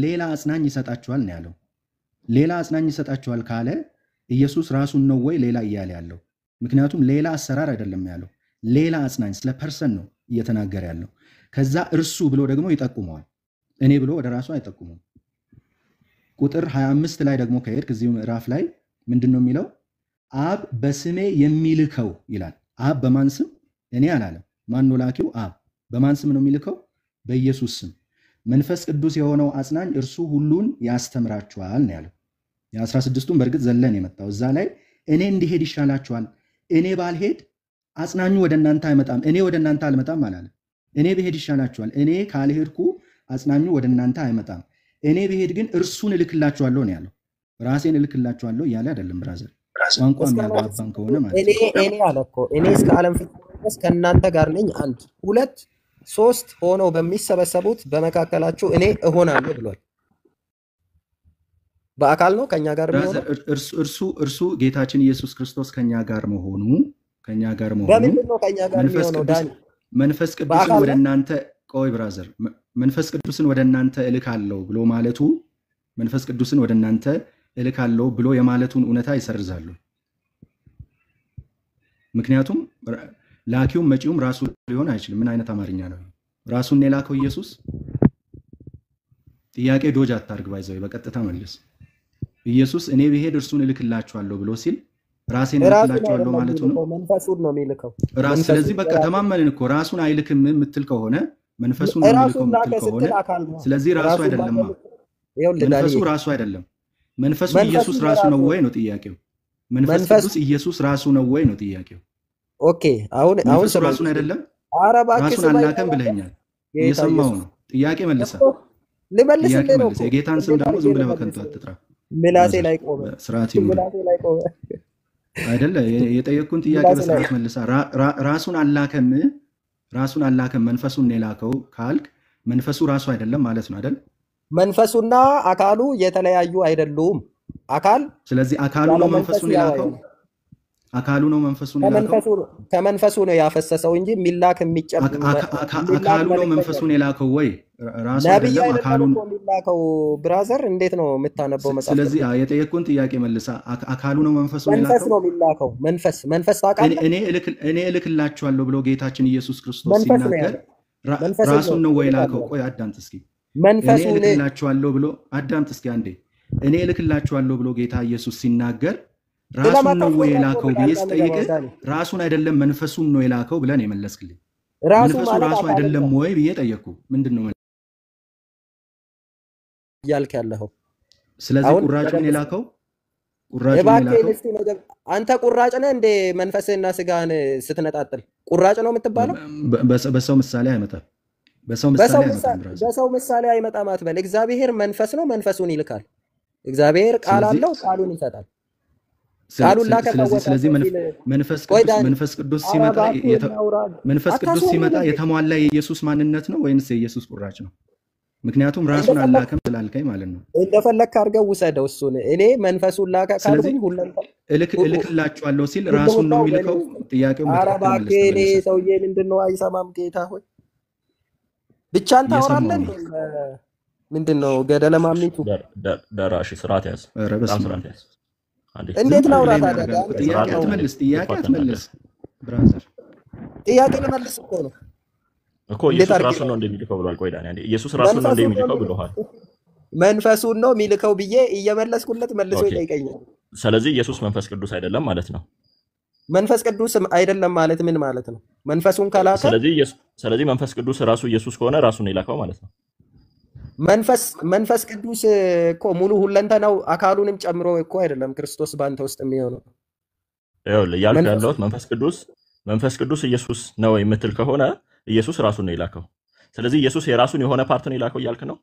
Speaker 1: ሌላ አጽናኝ ይሰጣችኋል ነው ያለው። ሌላ አጽናኝ ይሰጣችኋል ካለ ኢየሱስ ራሱን ነው ወይ ሌላ እያለ ያለው? ምክንያቱም ሌላ አሰራር አይደለም ያለው፣ ሌላ አጽናኝ ስለ ፐርሰን ነው እየተናገረ ያለው። ከዛ እርሱ ብሎ ደግሞ ይጠቁመዋል። እኔ ብሎ ወደ ራሱ አይጠቁሙም። ቁጥር 25 ላይ ደግሞ ከሄድክ እዚሁ ምዕራፍ ላይ ምንድን ነው የሚለው? አብ በስሜ የሚልከው ይላል። አብ በማን ስም? እኔ አላለም። ማን ነው ላኪው? አብ። በማን ስም ነው የሚልከው? በኢየሱስ ስም። መንፈስ ቅዱስ የሆነው አጽናኝ እርሱ ሁሉን ያስተምራችኋል ነው ያለው። የ16ቱን በእርግጥ ዘለን የመጣው እዛ ላይ እኔ እንዲሄድ ይሻላችኋል፣ እኔ ባልሄድ አጽናኙ ወደ እናንተ አይመጣም፣ እኔ ወደ እናንተ አልመጣም አላለም። እኔ ብሄድ ይሻላችኋል፣ እኔ ካልሄድኩ አጽናኙ ወደ እናንተ አይመጣም፣ እኔ ብሄድ ግን እርሱን እልክላችኋለሁ ነው ያለው። ራሴን እልክላችኋለሁ እያለ አይደለም ብራዘር። ቋንቋ የሚያግባባን ከሆነ ማለት ነው።
Speaker 2: እኔ አለ እኮ እኔ እስከ ዓለም ፍጻሜ ድረስ ከእናንተ ጋር ነኝ፣ 1 2 3 ሆነው በሚሰበሰቡት በመካከላችሁ እኔ እሆናለሁ ብሏል። በአካል ነው ከኛ ጋር የሚሆነው።
Speaker 1: እርሱ ጌታችን ኢየሱስ ክርስቶስ ከኛ ጋር መሆኑ
Speaker 2: በምንድን ነው ከኛ ጋር የሚሆነው? ዳኒ
Speaker 1: መንፈስ ቅዱስን ወደ እናንተ ቆይ ብራዘር፣ መንፈስ ቅዱስን ወደ እናንተ እልካለሁ ብሎ ማለቱ መንፈስ ቅዱስን ወደ እናንተ እልካለሁ ብሎ የማለቱን እውነታ ይሰርዛሉ። ምክንያቱም ላኪውም መጪውም ራሱ ሊሆን አይችልም። ምን አይነት አማርኛ ነው? ራሱን የላከው ኢየሱስ። ጥያቄ ዶጅ አታርግ፣ ባይዘው በቀጥታ መልስ። ኢየሱስ እኔ ብሄድ እርሱን እልክላችኋለሁ ብሎ ሲል ራሴን እልክላችኋለሁ ማለቱ ነው።
Speaker 2: መንፈሱን ነው የሚልከው።
Speaker 1: ስለዚህ በቃ ተማመንን እኮ ራሱን አይልክም የምትል ከሆነ መንፈሱን ነው የሚልከው የምትል ከሆነ ስለዚህ ራሱ አይደለም። መንፈሱ ራሱ አይደለም። መንፈሱ ኢየሱስ ራሱ ነው ወይ ነው ጥያቄው። መንፈስ ቅዱስ ኢየሱስ ራሱ ነው ወይ ነው ጥያቄው።
Speaker 2: ኦኬ አሁን
Speaker 1: መንፈሱ ራሱን አይደለም ራሱን አላከም ብለኛል። እየሰማሁ ነው። ጥያቄ መልሳ
Speaker 2: ልመልስልህ ነው።
Speaker 1: የጌታን ስም ደግሞ ዝም ብለህ በከንቱ አትጥራ።
Speaker 2: ምላሴ ላይ ቆመ።
Speaker 1: ስርዓት ይኑር አይደለ? የጠየቅኩን ጥያቄ በስርዓት መልሳ። ራሱን አላከም መንፈሱን የላከው ካልክ መንፈሱ ራሱ አይደለም ማለት ነው አይደል?
Speaker 2: መንፈሱና አካሉ የተለያዩ አይደሉም። አካል
Speaker 1: ስለዚህ አካሉ ነው መንፈሱን የላከው። አካሉ ነው መንፈሱን የላከው።
Speaker 2: ከመንፈሱ ነው ያፈሰሰው እንጂ ሚላክ የሚጨምር
Speaker 1: አካሉ ነው መንፈሱን የላከው ወይ ራሱ አይደለም? አካሉ ነው የሚላከው።
Speaker 2: ብራዘር እንዴት ነው የምታነበው መጽሐፍ?
Speaker 1: ስለዚህ የጠየቅኩን ጥያቄ መልሳ። አካሉ ነው መንፈሱን የላከው።
Speaker 2: መንፈስ ነው የሚላከው። መንፈስ ታውቃለህ?
Speaker 1: እኔ እልክላችኋለሁ ብሎ ጌታችን ኢየሱስ ክርስቶስ ሲናገር ራሱን ነው ወይ ላከው? ቆይ አዳምጥ እስኪ። እኔ እልክላችኋለሁ ብሎ አዳምጥ እስኪ አንዴ። እኔ እልክላችኋለሁ ብሎ ጌታ ኢየሱስ ሲናገር ራሱን ነው ወይ የላከው ብዬ ስጠይቅህ ራሱን አይደለም መንፈሱን ነው የላከው ብለን የመለስክልኝ። መንፈሱ ራሱ አይደለም ወይ ብዬ ጠየቅኩ። ምንድን ነው
Speaker 2: እያልክ ያለኸው?
Speaker 1: ስለዚህ ቁራጩን የላከው
Speaker 2: አንተ ቁራጭ ነህ እንደ መንፈስህና ስጋህን ስትነጣጥል ቁራጭ ነው የምትባለው?
Speaker 1: በሰው ምሳሌ አይመጣም።
Speaker 2: በሰው ምሳሌ አይመጣም አትበል። እግዚአብሔር መንፈስ ነው፣ መንፈሱን ይልካል። እግዚአብሔር ቃል አለው፣ ቃሉን ይሰጣል። ቃሉን ላከ ታወቀ
Speaker 1: ስለዚህ
Speaker 2: ሲል
Speaker 1: መንፈስ ቅዱስ ሲመጣ የተሟላ የኢየሱስ ማንነት ነው ወይንስ የኢየሱስ ቁራጭ ነው? ምክንያቱም ራሱን አላከም ስላልከኝ ማለት ነው።
Speaker 2: እንደፈለክ አድርገው ውሰደው እሱን። እኔ መንፈሱን ላከ ካልኩኝ
Speaker 1: እልክላችኋለሁ ሲል ራሱን ነው የሚልከው። ጥያቄው
Speaker 2: እኔ ሰውዬ ምንድነው አይሰማም? ጌታ ሆይ ብቻን ታወራለህ ምንድነው? ገደለ ማሚቱ
Speaker 3: ደራሽ ስርዓት ያዝ፣ ስርዓት ያዝ።
Speaker 2: እንዴት ላውራ ታዲያ?
Speaker 1: ጥያቄ አትመልስ ብራዘር።
Speaker 2: ጥያቄ ልመልስ እኮ ነው
Speaker 3: እኮ ኢየሱስ ራሱን ነው እንደሚልከው ብሏል። ቆይ ዳኒ አንዴ ኢየሱስ ራሱን ነው እንደሚልከው ብለዋል።
Speaker 2: መንፈሱን ነው የሚልከው ብዬ እየመለስኩለት መልሶ ይጠይቀኛል።
Speaker 3: ስለዚህ ኢየሱስ መንፈስ ቅዱስ አይደለም ማለት ነው።
Speaker 2: መንፈስ ቅዱስ አይደለም ማለት ምን ማለት ነው? መንፈሱን ከላከ
Speaker 3: ስለዚህ መንፈስ ቅዱስ ራሱ ኢየሱስ ከሆነ ራሱን የላከው ማለት ነው።
Speaker 2: መንፈስ ቅዱስ እኮ ሙሉ ሁለንተናው አካሉንም ጨምሮ እኮ አይደለም ክርስቶስ ባንተ ውስጥ የሚሆነው።
Speaker 3: ይኸውልህ እያልኩ ያለሁት መንፈስ ቅዱስ ኢየሱስ ነው የምትል ከሆነ ኢየሱስ ራሱን ነው የላከው። ስለዚህ ኢየሱስ የራሱን የሆነ ፓርት ነው የላከው እያልክ ነው።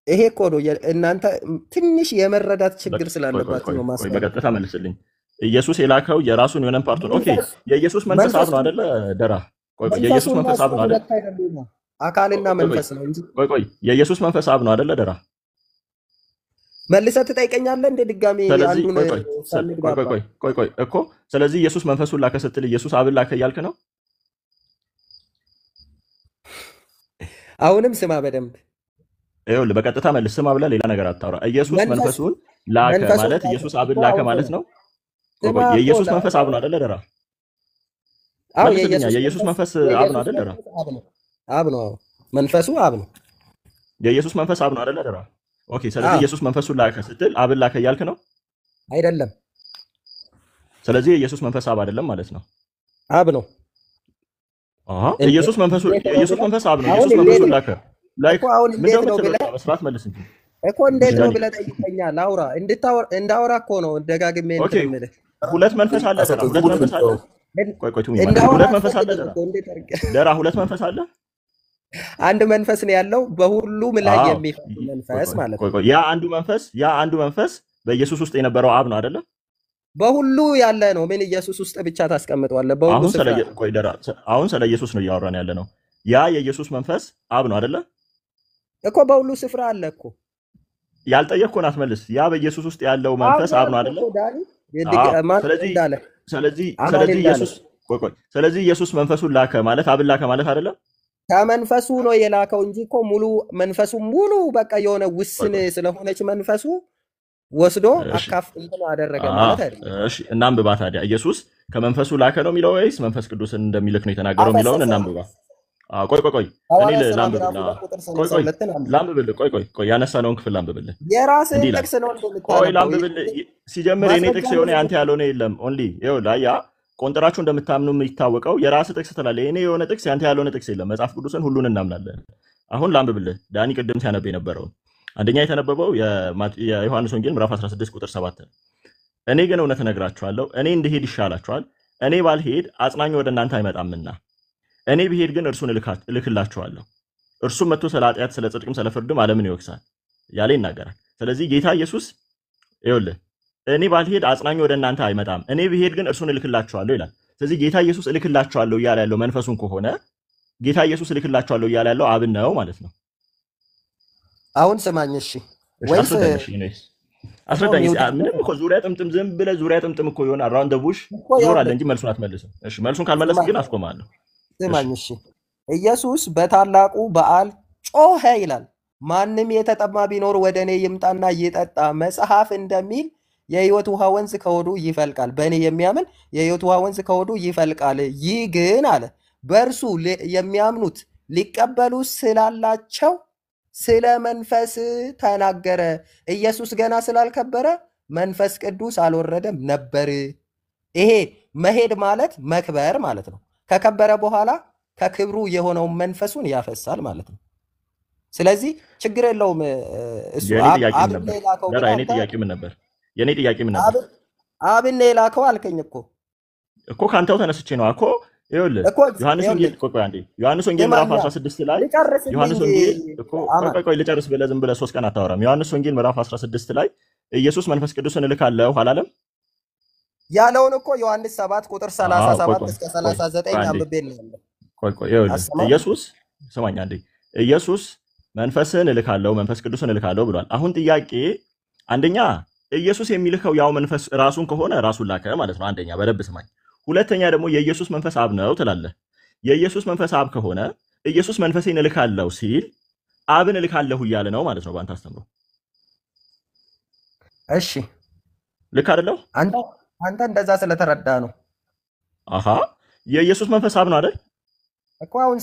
Speaker 2: ይሄ እኮ ነው እናንተ ትንሽ የመረዳት ችግር ስላለባችሁ ነው ማስቀር።
Speaker 3: በቀጥታ መልስልኝ። ኢየሱስ የላከው የራሱን የሆነ ፓርት ነው። ኦኬ የኢየሱስ መንፈስ አብ ነው አይደለ? ደራ የኢየሱስ መንፈስ አብ ነው አይደለ?
Speaker 2: አካልና መንፈስ ነው እንጂ
Speaker 3: የኢየሱስ መንፈስ አብ ነው አይደለ? ደራ
Speaker 2: መልሰህ ትጠይቀኛለህ እንደ ድጋሚ አንዱን
Speaker 3: ቆይ እኮ ስለዚህ ኢየሱስ መንፈሱን ላከ ስትል ኢየሱስ አብን ላከ እያልክ ነው።
Speaker 2: አሁንም ስማ በደንብ
Speaker 3: ይኸውልህ፣ በቀጥታ መልስ። ስማ ብለህ ሌላ ነገር አታውራ። ኢየሱስ መንፈሱን ላከ ማለት ኢየሱስ አብን ላከ ማለት ነው። የኢየሱስ መንፈስ አብ ነው አይደለ? ደራ የኢየሱስ መንፈስ አብ ነው አይደለ? ደራ
Speaker 2: አብ ነው መንፈሱ አብ ነው።
Speaker 3: የኢየሱስ መንፈስ አብ ነው አይደለ? ደራ ኦኬ። ስለዚህ ኢየሱስ መንፈሱን ላከ ስትል አብን ላከ እያልክ ነው
Speaker 2: አይደለም?
Speaker 3: ስለዚህ የኢየሱስ መንፈስ አብ አይደለም ማለት ነው።
Speaker 2: አብ ነው።
Speaker 3: ኢየሱስ መንፈስ አብ ነው። ኢየሱስ መንፈሱን ላከ ላይክ ምንድነው የምትለው? በስርዓት መልስ እንጂ
Speaker 2: እኮ እንዴት ነው ብለህ ጠይቀኛል። አውራ እንዳወራ እኮ ነው ደጋግሜ እንትን
Speaker 3: ሁለት መንፈስ አለ። ሁለት መንፈስ አለ። ሁለት መንፈስ አለ። ደራ ሁለት መንፈስ አለ።
Speaker 2: አንድ መንፈስ ነው ያለው በሁሉም ላይ የሚፈስ መንፈስ ማለት ነው።
Speaker 3: ያ አንዱ መንፈስ በኢየሱስ ውስጥ የነበረው አብ ነው አይደለ?
Speaker 2: በሁሉ ያለ ነው። ምን ኢየሱስ ውስጥ ብቻ ታስቀምጠዋለህ? በሁሉ ስፍራ
Speaker 3: አሁን ስለ ኢየሱስ ነው እያወራን ያለ ነው። ያ የኢየሱስ መንፈስ አብ ነው አይደለ?
Speaker 2: እኮ በሁሉ ስፍራ አለ እኮ።
Speaker 3: ያልጠየቅኩህን አትመልስ። ያ በኢየሱስ ውስጥ ያለው መንፈስ አብ ነው አይደለ? ስለዚህ ኢየሱስ መንፈሱን ላከ ማለት አብን ላከ ማለት አይደለም።
Speaker 2: ከመንፈሱ ነው የላከው እንጂ እኮ ሙሉ መንፈሱ ሙሉ በቃ የሆነ ውስን ስለሆነች መንፈሱ ወስዶ አካፍ እንትን አደረገ ማለት አይደለም።
Speaker 3: እሺ እናንብባ ታዲያ። ኢየሱስ ከመንፈሱ ላከ ነው የሚለው ወይስ መንፈስ ቅዱስን እንደሚልክ ነው የተናገረው የሚለውን እናንብባ። ቆይ እኔ ላንብብልህ። ያነሳነውን ክፍል ላንብብልህ።
Speaker 2: የራስህን ጥቅስ ነው እንደምታነበው።
Speaker 3: ላንብብልህ። ሲጀምር የኔ ጥቅስ የሆነ አንተ ያልሆነ የለም። ኦንሊ ይኸውልህ፣ ያ ቆንጥራችሁ እንደምታምኑ የሚታወቀው የራስህ ጥቅስ ትላለህ። የኔ የሆነ ጥቅስ ያንተ ያልሆነ ጥቅስ የለም። መጽሐፍ ቅዱስን ሁሉን እናምናለን። አሁን ላንብብልህ። ዳኒ ቅድም ሲያነብ የነበረውን አንደኛ የተነበበው የዮሐንስ ወንጌል ምዕራፍ 16 ቁጥር 7 ነው። እኔ ግን እውነት እነግራችኋለሁ፣ እኔ እንድሄድ ይሻላችኋል። እኔ ባልሄድ አጽናኙ ወደ እናንተ አይመጣምና እኔ ብሄድ ግን እርሱን እልክላችኋለሁ። እርሱም መጥቶ ስለ ኃጢአት፣ ስለ ጽድቅም፣ ስለ ፍርድም ዓለምን ይወቅሳል ያለ ይናገራል። ስለዚህ ጌታ ኢየሱስ ይኸውልህ፣ እኔ ባልሄድ አጽናኙ ወደ እናንተ አይመጣም፣ እኔ ብሄድ ግን እርሱን እልክላችኋለሁ ይላል። ስለዚህ ጌታ ኢየሱስ እልክላችኋለሁ እያለ ያለው መንፈሱን ከሆነ ጌታ ኢየሱስ እልክላችኋለሁ እያለ ያለው አብን ነው ማለት ነው።
Speaker 2: አሁን ስማኝ እሺ፣ ወይስ
Speaker 3: አስረዳኝ። ምንም እኮ ዙሪያ ጥምጥም ዝም ብለህ ዙሪያ ጥምጥም እኮ ይሆናል። አራውንድ ዘ ቡሽ ዞራለህ እንጂ መልሱን አትመልስም። እሺ መልሱን ካልመለስክ ግን አስቆማለሁ።
Speaker 2: ስማኝ እሺ። ኢየሱስ በታላቁ በዓል ጮኸ ይላል። ማንም የተጠማ ቢኖር ወደ እኔ ይምጣና ይጠጣ፣ መጽሐፍ እንደሚል የሕይወት ውሃ ወንዝ ከሆዱ ይፈልቃል። በእኔ የሚያምን የሕይወት ውሃ ወንዝ ከሆዱ ይፈልቃል። ይህ ግን አለ በእርሱ የሚያምኑት ሊቀበሉ ስላላቸው ስለ መንፈስ ተናገረ። ኢየሱስ ገና ስላልከበረ መንፈስ ቅዱስ አልወረደም ነበር። ይሄ መሄድ ማለት መክበር ማለት ነው። ከከበረ በኋላ ከክብሩ የሆነውን መንፈሱን ያፈሳል ማለት ነው። ስለዚህ ችግር የለውም። እሱ
Speaker 3: የኔ ጥያቄ ምን ነበር?
Speaker 2: አብን የላከው አልከኝ እኮ
Speaker 3: ካንተው ተነስቼ ነው እኮ። ይኸውልህ ዮሐንስ ወንጌል ምዕራፍ 16 ላይ ዮሐንስ ወንጌል ልጨርስ ብለህ ዝም ብለህ 3 ቀን አታወራም። ዮሐንስ ወንጌል ምዕራፍ 16 ላይ ኢየሱስ መንፈስ ቅዱስን እልካለሁ አላለም?
Speaker 2: ያለውን እኮ ዮሐንስ 7 ቁጥር
Speaker 3: ቆይ
Speaker 2: 37
Speaker 3: ቆይ
Speaker 2: እስከ
Speaker 3: ቆይ
Speaker 2: 39
Speaker 3: ቆይ አንዴ
Speaker 2: አንብቤ ነው ያለው።
Speaker 3: ይኸውልህ
Speaker 2: አስማው
Speaker 3: ኢየሱስ ስማኝ አንዴ ኢየሱስ መንፈስን እልካለሁ መንፈስ ቅዱስን እልካለሁ ብሏል። አሁን ጥያቄ አንደኛ ኢየሱስ የሚልከው ያው መንፈስ ራሱን ከሆነ ራሱን ላከ ማለት ነው። አንደኛ በደንብ ስማኝ። ሁለተኛ ደግሞ የኢየሱስ መንፈስ አብ ነው ትላለህ። የኢየሱስ መንፈስ አብ ከሆነ ኢየሱስ መንፈሴን እልካለሁ ሲል አብን እልካለሁ እያለ ነው ማለት ነው በአንተ አስተምሮ።
Speaker 2: እሺ
Speaker 3: ልክ አይደለው?
Speaker 2: አንተ እንደዛ ስለተረዳ ነው
Speaker 3: አሃ የኢየሱስ መንፈስ አብ ነው አይደል
Speaker 2: እኮ። አሁን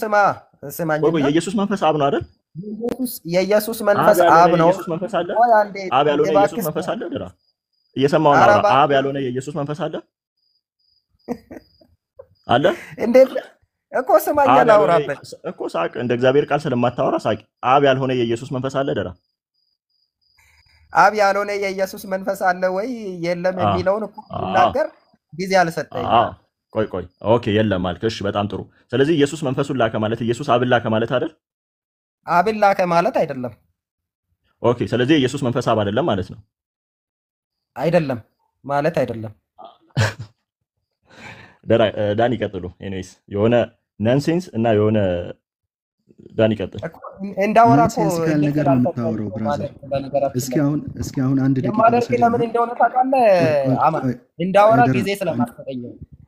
Speaker 2: ስማኝና
Speaker 3: የኢየሱስ መንፈስ አብ ነው አይደል?
Speaker 2: የኢየሱስ መንፈስ አብ ነው።
Speaker 3: የኢየሱስ መንፈስ አለ?
Speaker 2: ቆይ አንዴ
Speaker 3: አብ ያልሆነ የኢየሱስ መንፈስ አለ? ድራ እየሰማው ነው። አብ ያልሆነ የኢየሱስ መንፈስ አለ አለ?
Speaker 2: እንዴት እኮ ስማኝ ላውራበት
Speaker 3: እኮ ሳቅ። እንደ እግዚአብሔር ቃል ስለማታወራ ሳቅ። አብ ያልሆነ የኢየሱስ መንፈስ አለ? ድራ
Speaker 2: አብ ያልሆነ የኢየሱስ መንፈስ አለ ወይ የለም የሚለውን እኮ እናገር ጊዜ አልሰጠኝ።
Speaker 3: ቆይ ኦኬ የለም አልክ። እሺ በጣም ጥሩ። ስለዚህ ኢየሱስ መንፈሱን ላከ ማለት ኢየሱስ አብን ላከ ማለት አይደል?
Speaker 2: አብን ላከ ማለት አይደለም።
Speaker 3: ኦኬ ስለዚህ ኢየሱስ መንፈስ አብ አይደለም ማለት ነው።
Speaker 2: አይደለም ማለት አይደለም።
Speaker 3: ዳን ይቀጥሉ። ኤኒዌይስ የሆነ ነንሴንስ እና የሆነ ዳን ይቀጥል።
Speaker 2: እንዳወራ እኮ
Speaker 1: ነገር ነው የምታወራው ብራዘር። እስኪ አሁን አንድ ደቂቃ
Speaker 2: ማለርክ ለምን እንደሆነ ታውቃለህ? እንዳወራ ጊዜ ስለማትሰጠኝ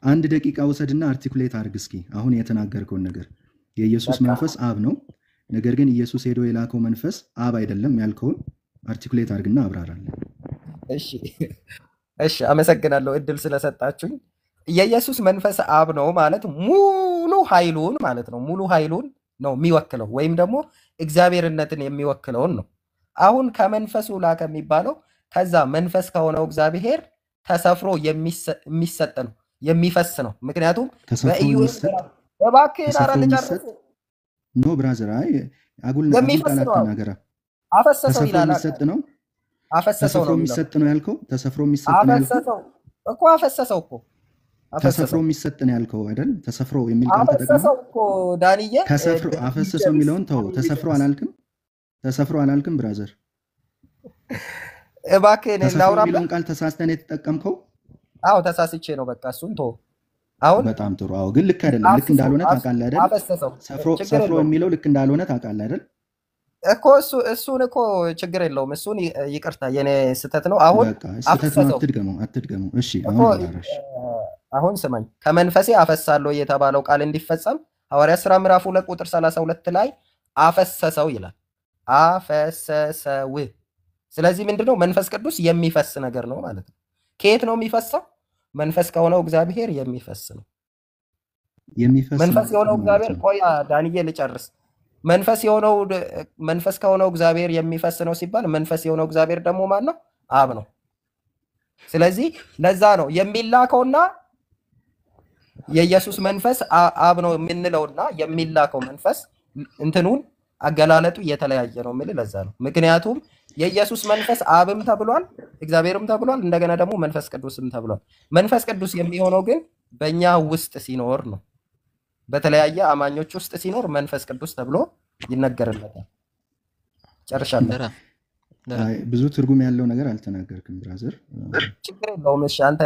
Speaker 1: አንድ ደቂቃ ውሰድና አርቲኩሌት አድርግ እስኪ አሁን የተናገርከውን ነገር። የኢየሱስ መንፈስ አብ ነው፣ ነገር ግን ኢየሱስ ሄዶ የላከው መንፈስ አብ አይደለም ያልከውን አርቲኩሌት አድርግና አብራራለን።
Speaker 2: እሺ አመሰግናለሁ እድል ስለሰጣችሁኝ። የኢየሱስ መንፈስ አብ ነው ማለት ሙሉ ኃይሉን ማለት ነው። ሙሉ ኃይሉን ነው የሚወክለው ወይም ደግሞ እግዚአብሔርነትን የሚወክለውን ነው። አሁን ከመንፈሱ ላከ የሚባለው ከዛ መንፈስ ከሆነው እግዚአብሔር ተሰፍሮ የሚሰጥ ነው የሚፈስ ነው። ምክንያቱም በኢዩ እባክህን ኧረ ልጨርስ
Speaker 1: ኖ ብራዘር አይ አጉል ነገር
Speaker 2: አፈሰሰው ይላል።
Speaker 1: የሚሰጥ ነው
Speaker 2: አፈሰሰው ነው
Speaker 1: የሚሰጥ ነው ያልከው። ተሰፍሮ የሚሰጥ ነው ያልከው
Speaker 2: እኮ አፈሰሰው እኮ
Speaker 1: ተሰፍሮ የሚሰጥ ነው ያልከው አይደል? ተሰፍሮ የሚል ቃል ተጠቅመህ
Speaker 2: አፈሰሰው እኮ ዳንዬ።
Speaker 1: ተሰፍሮ አፈሰሰው የሚለውን ተው። ተሰፍሮ አላልክም? ተሰፍሮ አላልክም ብራዘር።
Speaker 2: እባክህን እናውራ
Speaker 1: የሚለውን ቃል ተሳስተን የተጠቀምከው።
Speaker 2: አዎ ተሳስቼ ነው። በቃ እሱን ተው። አሁን
Speaker 1: በጣም ጥሩ። አዎ ግን ልክ አይደለም። ልክ እንዳልሆነ ታውቃለህ አይደል? ሰፍሮ የሚለው ልክ እንዳልሆነ ታውቃለህ አይደል?
Speaker 2: እኮ እሱን እኮ ችግር የለውም። እሱን ይቅርታ የኔ ስህተት ነው። አሁን
Speaker 1: ስህተት ነው። አትድገመው። እሺ
Speaker 2: አሁን ስማኝ። ከመንፈሴ አፈሳለሁ የተባለው ቃል እንዲፈጸም ሐዋርያት ሥራ ምዕራፍ 2 ቁጥር 32 ላይ አፈሰሰው ይላል። አፈሰሰው። ስለዚህ ምንድነው? መንፈስ ቅዱስ የሚፈስ ነገር ነው ማለት ነው። ከየት ነው የሚፈሰው? መንፈስ ከሆነው እግዚአብሔር የሚፈስ ነው። መንፈስ የሆነው እግዚአብሔር ቆይ ዳንዬ ልጨርስ። መንፈስ ከሆነው እግዚአብሔር የሚፈስ ነው ሲባል መንፈስ የሆነው እግዚአብሔር ደግሞ ማን ነው? አብ ነው። ስለዚህ ለዛ ነው የሚላከውና የኢየሱስ መንፈስ አብ ነው የምንለውና የሚላከው መንፈስ እንትኑን አገላለጡ እየተለያየ ነው የምልህ ለዛ ነው። ምክንያቱም የኢየሱስ መንፈስ አብም ተብሏል፣ እግዚአብሔርም ተብሏል፣ እንደገና ደግሞ መንፈስ ቅዱስም ተብሏል። መንፈስ ቅዱስ የሚሆነው ግን በእኛ ውስጥ ሲኖር ነው። በተለያየ አማኞች ውስጥ ሲኖር መንፈስ ቅዱስ ተብሎ ይነገርለታል። ጨርሻለሁ።
Speaker 1: ብዙ ትርጉም ያለው ነገር አልተናገርክም ብራዘር።
Speaker 2: ችግር የለውም። እሺ አንተ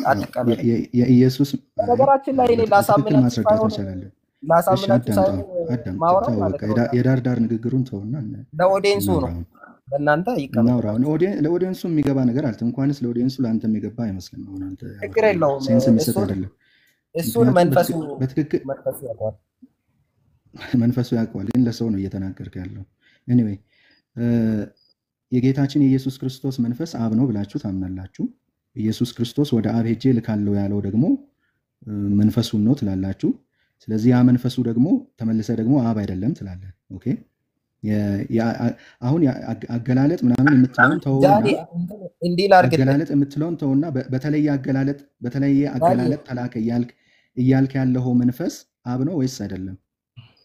Speaker 2: አትቀበል።
Speaker 1: የኢየሱስ
Speaker 2: ነገራችን ላይ እኔ ላሳምናችሁ
Speaker 1: ማስረዳት እንችላለን። የዳር ዳር ንግግሩን ተውና
Speaker 2: ለኦዲየንሱ ነው ለእናንተ ይቀበል።
Speaker 1: ለኦዲየንሱ የሚገባ ነገር አልተ እንኳንስ ለኦዲየንሱ ለአንተ የሚገባ አይመስልም። አሁን አንተ
Speaker 2: ችግር የለውም።
Speaker 1: ሴንስ የሚሰጥ አይደለም።
Speaker 2: እሱን መንፈሱ ያውቀዋል።
Speaker 1: መንፈሱ ያውቀዋል፣ ግን ለሰው ነው እየተናገርክ ያለው። ኤኒዌይ የጌታችን የኢየሱስ ክርስቶስ መንፈስ አብ ነው ብላችሁ ታምናላችሁ። ኢየሱስ ክርስቶስ ወደ አብ ሄጄ ልካለው ያለው ደግሞ መንፈሱን ነው ትላላችሁ። ስለዚህ ያ መንፈሱ ደግሞ ተመልሰ ደግሞ አብ አይደለም ትላለህ። ኦኬ አሁን አገላለጥ ምናምን የምትለውን ተውና አገላለጥ የምትለውን ተውና በተለየ አገላለጥ ተላከ እያልክ ያለው መንፈስ አብ ነው ወይስ አይደለም?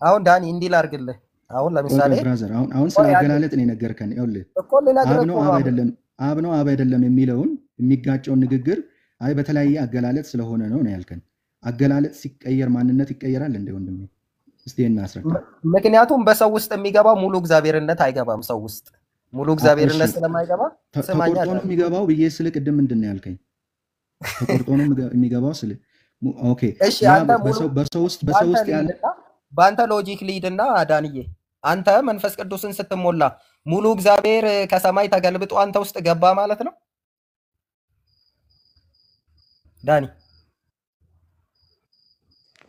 Speaker 2: አሁን ዳኒ እንዲህ ላድርግልህ። አሁን ለምሳሌ
Speaker 1: ብራዘር አሁን ስለ አገላለጥ ነው የነገርከን። ይኸውልህ አብ ነው አብ አይደለም የሚለውን የሚጋጨውን ንግግር አይ በተለያየ አገላለጥ ስለሆነ ነው ያልከን። አገላለጥ ሲቀየር ማንነት ይቀየራል እንደ ወንድሜ? እስቲ እናስረዳ።
Speaker 2: ምክንያቱም በሰው ውስጥ የሚገባው ሙሉ እግዚአብሔርነት አይገባም ሰው ውስጥ። ሙሉ እግዚአብሔርነት ስለማይገባ ስማኛ
Speaker 1: ተቆርጦ ነው የሚገባው ብዬ ስለ ቅድም ምንድን ነው ያልከኝ? ተቆርጦ ነው የሚገባው ስለ ኦኬ።
Speaker 2: እሺ
Speaker 1: ያ
Speaker 2: አንተ ሙሉ
Speaker 1: በሰው ውስጥ ያለ
Speaker 2: በአንተ ሎጂክ ሊድና ዳንዬ አንተ መንፈስ ቅዱስን ስትሞላ ሙሉ እግዚአብሔር ከሰማይ ተገልብጦ አንተ ውስጥ ገባ ማለት ነው።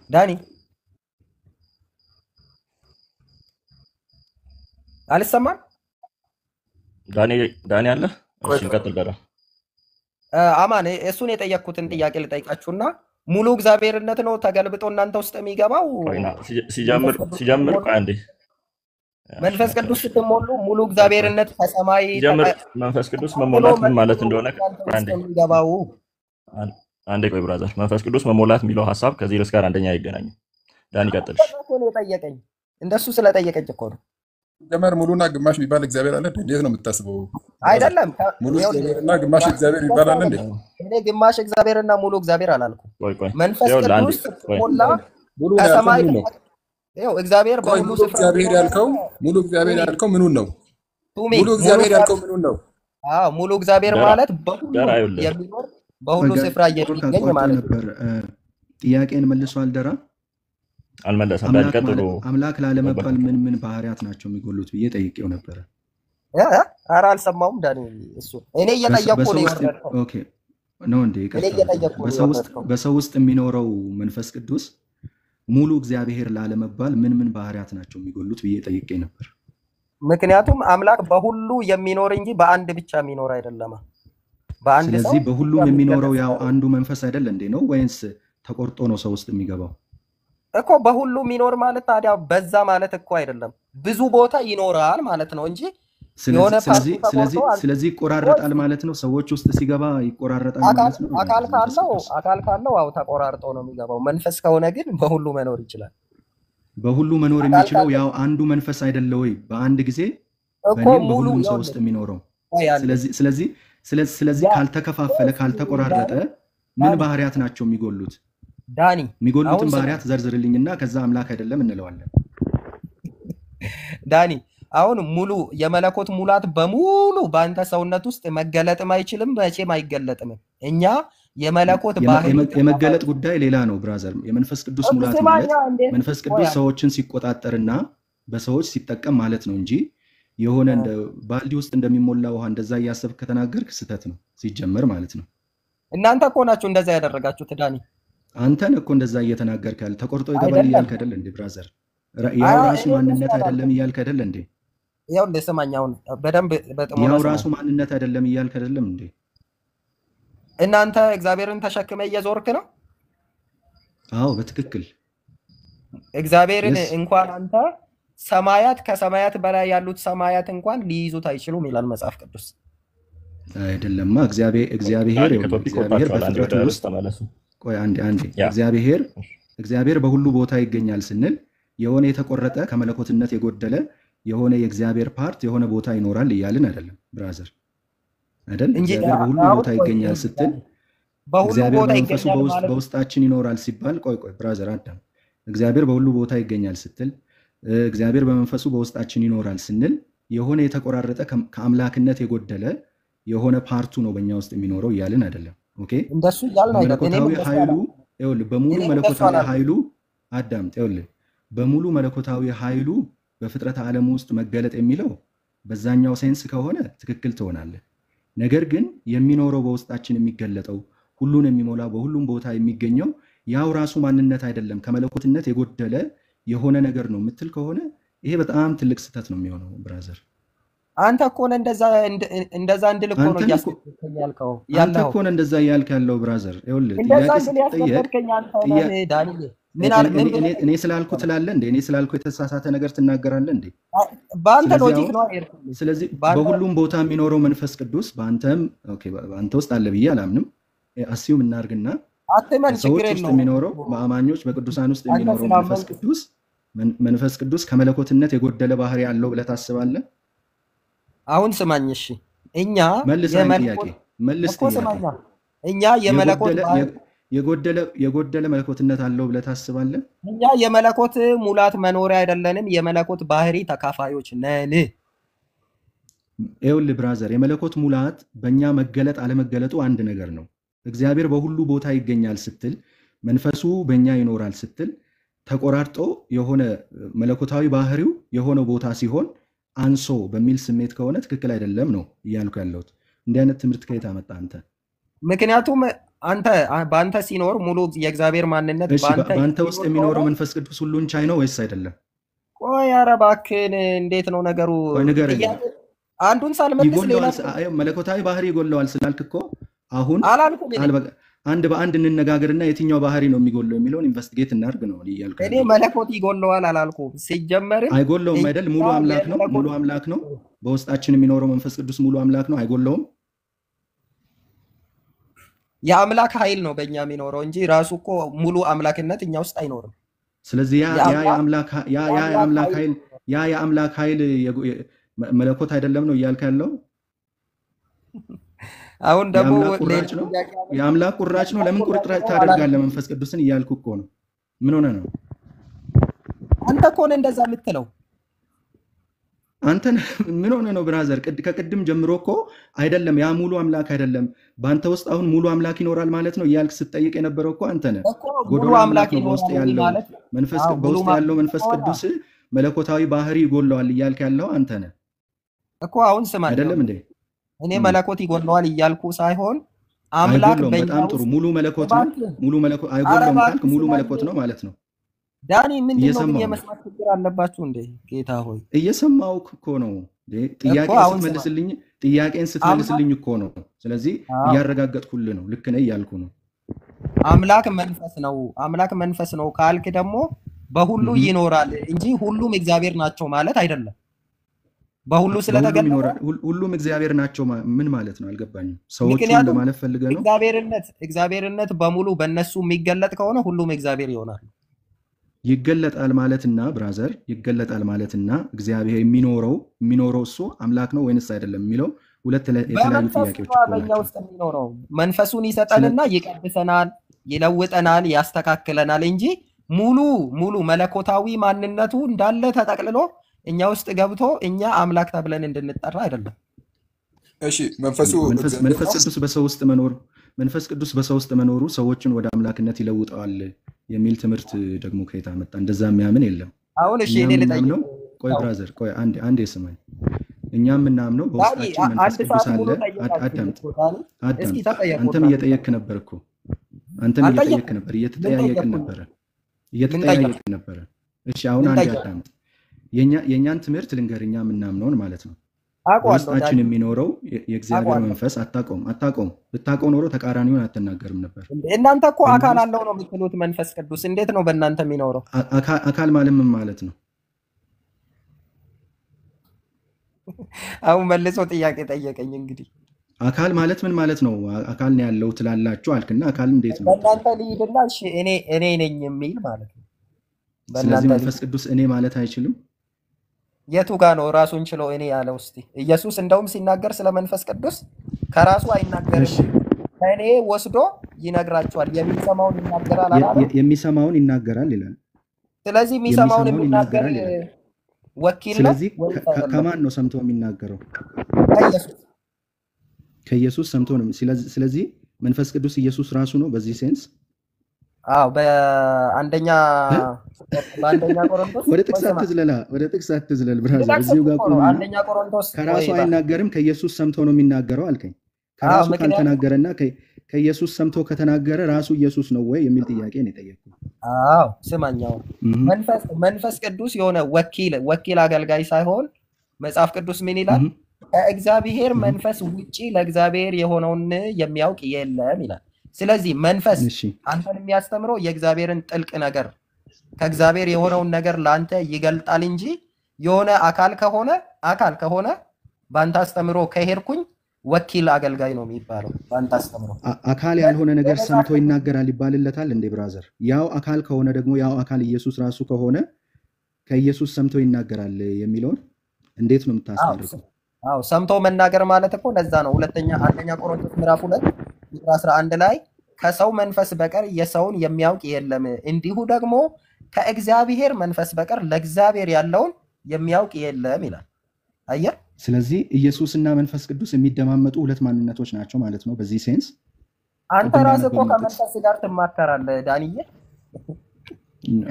Speaker 2: ዳኒ አልሰማም።
Speaker 3: ዳኒ አለ። እሺ እንቀጥል። ደራ
Speaker 2: አማን እሱን የጠየቅኩትን ጥያቄ ልጠይቃችሁና ሙሉ እግዚአብሔርነት ነው ተገልብጦ እናንተ ውስጥ የሚገባው?
Speaker 3: ሲጀምር ቆይ አንዴ
Speaker 2: መንፈስ ቅዱስ ስትሞሉ ሙሉ እግዚአብሔርነት ከሰማይ
Speaker 3: ሲጀምር መንፈስ ቅዱስ መሞላት ምን ማለት እንደሆነ
Speaker 2: የሚገባው?
Speaker 3: አንዴ ቆይ ብራዘር፣ መንፈስ ቅዱስ መሞላት የሚለው ሐሳብ ከዚህ ርዕስ ጋር አንደኛ አይገናኝም። ዳኒ ቀጥል።
Speaker 2: የጠየቀኝ እንደሱ ስለጠየቀኝ እኮ ነው።
Speaker 5: ጀመር ሙሉና ግማሽ የሚባል እግዚአብሔር አለ እንዴት ነው የምታስበው?
Speaker 2: አይደለም
Speaker 5: ሙሉ እግዚአብሔርና ግማሽ እግዚአብሔር ይባላል እንዴ?
Speaker 2: እኔ ግማሽ እግዚአብሔርና ሙሉ እግዚአብሔር አላልኩም። መንፈስ ቅዱስ ሞላ
Speaker 5: ሙሉ
Speaker 2: ከሰማይ
Speaker 5: ነው።
Speaker 2: ይኸው እግዚአብሔር በሁሉ ስፍራ
Speaker 5: እግዚአብሔር ያልከው ሙሉ እግዚአብሔር ያልከው ምኑን ነው? ሙሉ እግዚአብሔር ያልከው ምኑን ነው?
Speaker 2: አዎ ሙሉ እግዚአብሔር ማለት በሁሉ የሚኖር በሁሉ ስፍራ የሚገኝ ማለት
Speaker 1: ነበር። ጥያቄን መልሷል ደራ
Speaker 3: አልመለሰም። ዳኒ ቀጥሎ።
Speaker 1: አምላክ ላለመባል ምን ምን ባህሪያት ናቸው የሚጎሉት ብዬ ጠይቄው ነበረ።
Speaker 2: ኧረ አልሰማሁም ዳኒ። እሱ እኔ እየጠየቅኩ ነው።
Speaker 1: ኦኬ ነው እንዴ? በሰው ውስጥ የሚኖረው መንፈስ ቅዱስ ሙሉ እግዚአብሔር ላለመባል ምን ምን ባህሪያት ናቸው የሚጎሉት ብዬ ጠይቄ ነበር።
Speaker 2: ምክንያቱም አምላክ በሁሉ የሚኖር እንጂ በአንድ ብቻ የሚኖር አይደለም።
Speaker 1: ስለዚህ በሁሉም የሚኖረው ያው አንዱ መንፈስ አይደል እንዴ ነው? ወይንስ ተቆርጦ ነው ሰው ውስጥ የሚገባው?
Speaker 2: እኮ በሁሉ የሚኖር ማለት ታዲያ በዛ ማለት እኮ አይደለም፣ ብዙ ቦታ ይኖራል ማለት ነው እንጂ
Speaker 1: ስለዚህ ይቆራረጣል ማለት ነው። ሰዎች ውስጥ ሲገባ ይቆራረጣል ማለት ነው።
Speaker 2: አካል ካለው አው ተቆራርጦ ነው የሚገባው። መንፈስ ከሆነ ግን በሁሉ መኖር ይችላል።
Speaker 1: በሁሉ መኖር የሚችለው ያው አንዱ መንፈስ አይደለ ወይ? በአንድ ጊዜ በእኔም በሁሉም ሰው ውስጥ የሚኖረው። ስለዚህ ካልተከፋፈለ ካልተቆራረጠ ምን ባህሪያት ናቸው የሚጎሉት?
Speaker 2: ዳኒ
Speaker 1: የሚጎሉትን ባህሪያት ዘርዝርልኝና ከዛ አምላክ አይደለም እንለዋለን።
Speaker 2: ዳኒ አሁን ሙሉ የመለኮት ሙላት በሙሉ በአንተ ሰውነት ውስጥ መገለጥም አይችልም፣ መቼም አይገለጥም። እኛ የመለኮት ባህሪ
Speaker 1: የመገለጥ ጉዳይ ሌላ ነው ብራዘር። የመንፈስ ቅዱስ ሙላት ማለት መንፈስ ቅዱስ ሰዎችን ሲቆጣጠርና በሰዎች ሲጠቀም ማለት ነው እንጂ የሆነ እንደ ባልዲ ውስጥ እንደሚሞላ ውሃ እንደዛ እያሰብክ ከተናገርክ ስህተት ነው ሲጀመር ማለት ነው።
Speaker 2: እናንተ እኮ ናችሁ እንደዛ ያደረጋችሁት ዳኒ።
Speaker 1: አንተን እኮ እንደዛ እየተናገርክ ያለ ተቆርጦ ይገባል እያልክ አይደል እንዴ ብራዘር? ያው ራሱ ማንነት አይደለም እያልክ አይደል እንዴ?
Speaker 2: ያው ለሰማኛውን በደንብ በጥሞና
Speaker 1: ያው ራሱ ማንነት አይደለም እያልክ አይደለም እንዴ?
Speaker 2: እናንተ እግዚአብሔርን ተሸክመ እየዞርክ ነው።
Speaker 1: አዎ በትክክል
Speaker 2: እግዚአብሔርን እንኳን አንተ ሰማያት ከሰማያት በላይ ያሉት ሰማያት እንኳን ሊይዙት አይችሉም ይላል መጽሐፍ ቅዱስ።
Speaker 1: አይደለማ እግዚአብሔር በፍጥረቱ ውስጥ ቆይ አንዴ እግዚአብሔር በሁሉ ቦታ ይገኛል ስንል የሆነ የተቆረጠ ከመለኮትነት የጎደለ የሆነ የእግዚአብሔር ፓርት የሆነ ቦታ ይኖራል እያልን አይደለም ብራዘር አይደል? እግዚአብሔር በሁሉ ቦታ ይገኛል ስትል እግዚአብሔር በመንፈሱ በውስጣችን ይኖራል ሲባል ቆይ ብራዘር አዳም እግዚአብሔር በሁሉ ቦታ ይገኛል ስትል እግዚአብሔር በመንፈሱ በውስጣችን ይኖራል ስንል የሆነ የተቆራረጠ ከአምላክነት የጎደለ የሆነ ፓርቱ ነው በእኛ ውስጥ የሚኖረው እያልን አይደለም። ኦኬ
Speaker 2: እንደሱ ያልን አይደለም።
Speaker 1: መለኮታዊ ኃይሉ ይኸውልህ በሙሉ መለኮታዊ ኃይሉ አዳምጥ ይኸውልህ በሙሉ መለኮታዊ ኃይሉ በፍጥረት ዓለም ውስጥ መገለጥ የሚለው በዛኛው ሴንስ ከሆነ ትክክል ትሆናለህ። ነገር ግን የሚኖረው በውስጣችን የሚገለጠው ሁሉን የሚሞላ በሁሉም ቦታ የሚገኘው ያው ራሱ ማንነት አይደለም ከመለኮትነት የጎደለ የሆነ ነገር ነው የምትል ከሆነ ይሄ በጣም ትልቅ ስህተት ነው የሚሆነው ብራዘር።
Speaker 2: አንተ እኮ ነው እንደዛ እንድል እኮ ነው እያስከተልከኝ ያልከው
Speaker 1: አንተ እኮ ነው እንደዛ ያልክ ያለው ብራዘር። ይኸውልህ እኔ ስላልኩ ትላለህ እንዴ? እኔ ስላልኩ የተሳሳተ ነገር ትናገራለህ እንዴ?
Speaker 2: በአንተ ሎጂክ ነው አይደል?
Speaker 1: ስለዚህ በሁሉም ቦታ የሚኖረው መንፈስ ቅዱስ በአንተ ውስጥ አለ ብዬ አላምንም። አስዩም እናርግና ሰዎች ውስጥ የሚኖረው በአማኞች በቅዱሳን ውስጥ የሚኖረው መንፈስ ቅዱስ ከመለኮትነት የጎደለ ባህሪ ያለው ብለህ ታስባለህ?
Speaker 2: አሁን ስማኝ እሺ። እኛ የመለኮት
Speaker 1: የጎደለ መለኮትነት አለው ብለህ ታስባለህ?
Speaker 2: እኛ የመለኮት ሙላት መኖሪያ አይደለንም፣ የመለኮት ባህሪ ተካፋዮች ነን።
Speaker 1: ይኸውልህ ብራዘር፣ የመለኮት ሙላት በእኛ መገለጥ አለመገለጡ አንድ ነገር ነው። እግዚአብሔር በሁሉ ቦታ ይገኛል ስትል፣ መንፈሱ በእኛ ይኖራል ስትል ተቆራርጦ የሆነ መለኮታዊ ባህሪው የሆነ ቦታ ሲሆን አንሶ በሚል ስሜት ከሆነ ትክክል አይደለም ነው እያልኩ ያለሁት። እንዲህ አይነት ትምህርት ከየት አመጣ አንተ?
Speaker 2: ምክንያቱም አንተ በአንተ ሲኖር ሙሉ የእግዚአብሔር ማንነት
Speaker 1: እሺ፣ በአንተ ውስጥ የሚኖረው መንፈስ ቅዱስ ሁሉን ቻይ ነው ወይስ አይደለም?
Speaker 2: ቆይ ኧረ እባክህን እንዴት ነው ነገሩ?
Speaker 1: ቆይ ንገረኝ።
Speaker 2: አንዱን ሳልመልስ ሌላ
Speaker 1: መለኮታዊ ባህሪ ይጎለዋል ስላልክ እኮ አሁን
Speaker 2: አላልኩም።
Speaker 1: አንድ በአንድ እንነጋገርና የትኛው ባህሪ ነው የሚጎለው የሚለውን ኢንቨስቲጌት እናድርግ ነው እያልኩ።
Speaker 2: እኔ መለኮት ይጎለዋል አላልኩም። ሲጀመርም
Speaker 1: አይጎለውም አይደል? ሙሉ አምላክ ነው። ሙሉ አምላክ ነው። በውስጣችን የሚኖረው መንፈስ ቅዱስ ሙሉ አምላክ ነው። አይጎለውም።
Speaker 2: የአምላክ ኃይል ነው በእኛ የሚኖረው እንጂ ራሱ እኮ ሙሉ አምላክነት እኛ ውስጥ አይኖርም።
Speaker 1: ስለዚህ የአምላክ ኃይል መለኮት አይደለም ነው እያልክ ያለው።
Speaker 2: አሁን ደግሞ
Speaker 1: የአምላክ ቁራጭ ነው። ለምን ቁርጥራጭ ታደርጋለህ መንፈስ ቅዱስን እያልኩ እኮ ነው። ምን ሆነ ነው?
Speaker 2: አንተ እኮ ነህ እንደዛ የምትለው።
Speaker 1: አንተ ምን ሆነ ነው ብራዘር? ከቅድም ጀምሮ እኮ አይደለም ያ ሙሉ አምላክ አይደለም፣ በአንተ ውስጥ አሁን ሙሉ አምላክ ይኖራል ማለት ነው እያልክ ስትጠይቅ የነበረው እኮ አንተ ነህ።
Speaker 2: ሙሉ አምላክ
Speaker 1: ነው በውስጥ ያለው መንፈስ ቅዱስ መለኮታዊ ባህሪ ይጎለዋል እያልክ ያለው አንተ ነህ
Speaker 2: እኮ። አሁን ስማ
Speaker 1: አይደለም እንዴ?
Speaker 2: እኔ መለኮት ይጎለዋል እያልኩ ሳይሆን አምላክ
Speaker 1: በጣም ጥሩ ሙሉ መለኮት ነው። ሙሉ መለኮት አይጎለውም ካልክ ሙሉ መለኮት ነው ማለት ነው።
Speaker 2: ዳኒ ምንድነው ብዬ መስማት ችግር አለባችሁ እንዴ? ጌታ ሆይ
Speaker 1: እየሰማሁህ እኮ ነው። ጥያቄን ስትመልስልኝ እኮ ነው። ስለዚህ እያረጋገጥኩልህ ነው። ልክ ነህ እያልኩ ነው።
Speaker 2: አምላክ መንፈስ ነው ካልክ ደግሞ በሁሉ ይኖራል እንጂ ሁሉም እግዚአብሔር ናቸው ማለት አይደለም። በሁሉ ስለተገለጠ
Speaker 1: ሁሉም እግዚአብሔር ናቸው ምን ማለት ነው? አልገባኝም። ሰዎችን ለማለት ፈልገህ ነው?
Speaker 2: እግዚአብሔርነት በሙሉ በእነሱ የሚገለጥ ከሆነ ሁሉም እግዚአብሔር ይሆናል።
Speaker 1: ይገለጣል ማለትና ብራዘር ይገለጣል ማለትና እግዚአብሔር የሚኖረው እሱ አምላክ ነው ወይንስ አይደለም የሚለው ሁለት የተለያዩ ጥያቄዎች
Speaker 2: በእኛ ውስጥ የሚኖረው መንፈሱን ይሰጠንና ይቀድሰናል፣ ይለውጠናል፣ ያስተካክለናል እንጂ ሙሉ መለኮታዊ ማንነቱ እንዳለ ተጠቅልሎ እኛ ውስጥ ገብቶ እኛ አምላክ ተብለን እንድንጠራ አይደለም።
Speaker 5: እሺ መንፈስ
Speaker 1: ቅዱስ በሰው ውስጥ መኖሩ ሰዎችን ወደ አምላክነት ይለውጠዋል የሚል ትምህርት ደግሞ ከየት አመጣ? እንደዛ የሚያምን የለም።
Speaker 2: አሁን እሺ እኔ ልጠይቅ።
Speaker 1: ቆይ ብራዘር ቆይ አንዴ ስማኝ። እኛ የምናምነው በውስጣችን መንፈስ ቅዱስ አለ። አዳምጥ። አንተም እየጠየቅክ ነበር እኮ እየተጠያየቅን ነበረ። እሺ አሁን አንዴ አዳምጥ። የእኛን ትምህርት ልንገርኛ የምናምነውን ማለት ነው። ውስጣችን የሚኖረው የእግዚአብሔር መንፈስ አታውቀውም። ብታውቀው ኖሮ ተቃራኒውን አትናገርም ነበር።
Speaker 2: እናንተ እኮ አካል አለው ነው የምትሉት። መንፈስ ቅዱስ እንዴት ነው በእናንተ የሚኖረው?
Speaker 1: አካል ማለት ምን ማለት ነው?
Speaker 2: አሁን መልሶ ጥያቄ ጠየቀኝ። እንግዲህ
Speaker 1: አካል ማለት ምን ማለት ነው? አካል ነው ያለው ትላላችሁ አልክና አካል እንዴት ነው?
Speaker 2: በእናንተ ልሂድና እኔ ነኝ የሚል ማለት ነው።
Speaker 1: ስለዚህ መንፈስ ቅዱስ እኔ ማለት አይችልም።
Speaker 2: የቱ ጋር ነው ራሱን ችሎ እኔ ያለው? እስቲ ኢየሱስ እንደውም ሲናገር ስለ መንፈስ ቅዱስ ከራሱ አይናገርም፣ ከእኔ ወስዶ ይነግራቸዋል። የሚሰማውን ይናገራል አላለም?
Speaker 1: የሚሰማውን ይናገራል ይላል።
Speaker 2: ስለዚህ የሚሰማውን የሚናገር ወኪል ነው።
Speaker 1: ስለዚህ ከማን ነው ሰምቶ የሚናገረው? ከኢየሱስ ሰምቶ ነው። ስለዚህ መንፈስ ቅዱስ ኢየሱስ ራሱ ነው በዚህ ሴንስ።
Speaker 2: አዎ በአንደኛ ቆሮንቶስ
Speaker 1: ወደ ጥቅስ አትዝለል ብራዘር። እዚሁ ጋር ቆይ።
Speaker 2: አንደኛ ቆሮንቶስ
Speaker 1: ከራሱ አይናገርም ከኢየሱስ ሰምቶ ነው የሚናገረው አልከኝ። ከራሱ ካልተናገረና ከኢየሱስ ሰምቶ ከተናገረ ራሱ ኢየሱስ ነው ወይ የሚል ጥያቄ ነው የጠየቅኩት።
Speaker 2: አዎ ስማኛው መንፈስ ቅዱስ የሆነ ወኪል አገልጋይ ሳይሆን መጽሐፍ ቅዱስ ምን ይላል? ከእግዚአብሔር መንፈስ ውጪ ለእግዚአብሔር የሆነውን የሚያውቅ የለም ይላል። ስለዚህ መንፈስ አንተን የሚያስተምረው የእግዚአብሔርን ጥልቅ ነገር ከእግዚአብሔር የሆነውን ነገር ለአንተ ይገልጣል እንጂ የሆነ አካል ከሆነ በአንተ አስተምሮ ከሄድኩኝ ወኪል አገልጋይ ነው የሚባለው። በአንተ አስተምሮ
Speaker 1: አካል ያልሆነ ነገር ሰምቶ ይናገራል ይባልለታል እንዴ ብራዘር? ያው አካል ከሆነ ደግሞ ያው አካል ኢየሱስ ራሱ ከሆነ ከኢየሱስ ሰምቶ ይናገራል የሚለውን እንዴት ነው የምታስታርቀው?
Speaker 2: አዎ ሰምቶ መናገር ማለት እኮ ለዛ ነው አንደኛ ቆሮንቶስ ምዕራፍ 2 ቁጥር 11 ላይ ከሰው መንፈስ በቀር የሰውን የሚያውቅ የለም፣ እንዲሁ ደግሞ ከእግዚአብሔር መንፈስ በቀር ለእግዚአብሔር ያለውን የሚያውቅ የለም ይላል። አየህ
Speaker 1: ስለዚህ ኢየሱስና መንፈስ ቅዱስ የሚደማመጡ ሁለት ማንነቶች ናቸው ማለት ነው። በዚህ ሴንስ
Speaker 2: አንተ ራስህ እኮ ከመንፈስ ጋር ትማከራለህ ዳንዬ።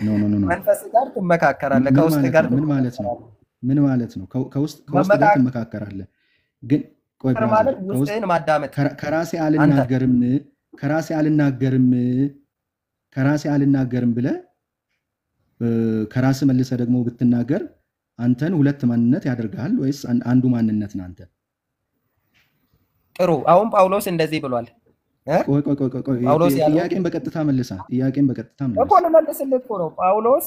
Speaker 1: ኖ
Speaker 2: መንፈስ ጋር ትመካከራለህ፣ ከውስጥ ጋር
Speaker 1: ምን ማለት ነው? ምን ማለት ነው? ከውስጥ ጋር ትመካከራለህ። ግን ቆይ
Speaker 2: ማለት ውስጥህን ማዳመጥ።
Speaker 1: ከራሴ አልናገርም ብለህ ከራስህ መልሰህ ደግሞ ብትናገር አንተን ሁለት ማንነት ያደርጋል ወይስ አንዱ ማንነት ነው አንተ?
Speaker 2: ጥሩ። አሁን ጳውሎስ እንደዚህ ብሏል።
Speaker 1: ቆይ ጥያቄን በቀጥታ መልሳ
Speaker 2: እኮ ልመልስልህ እኮ ነው። ጳውሎስ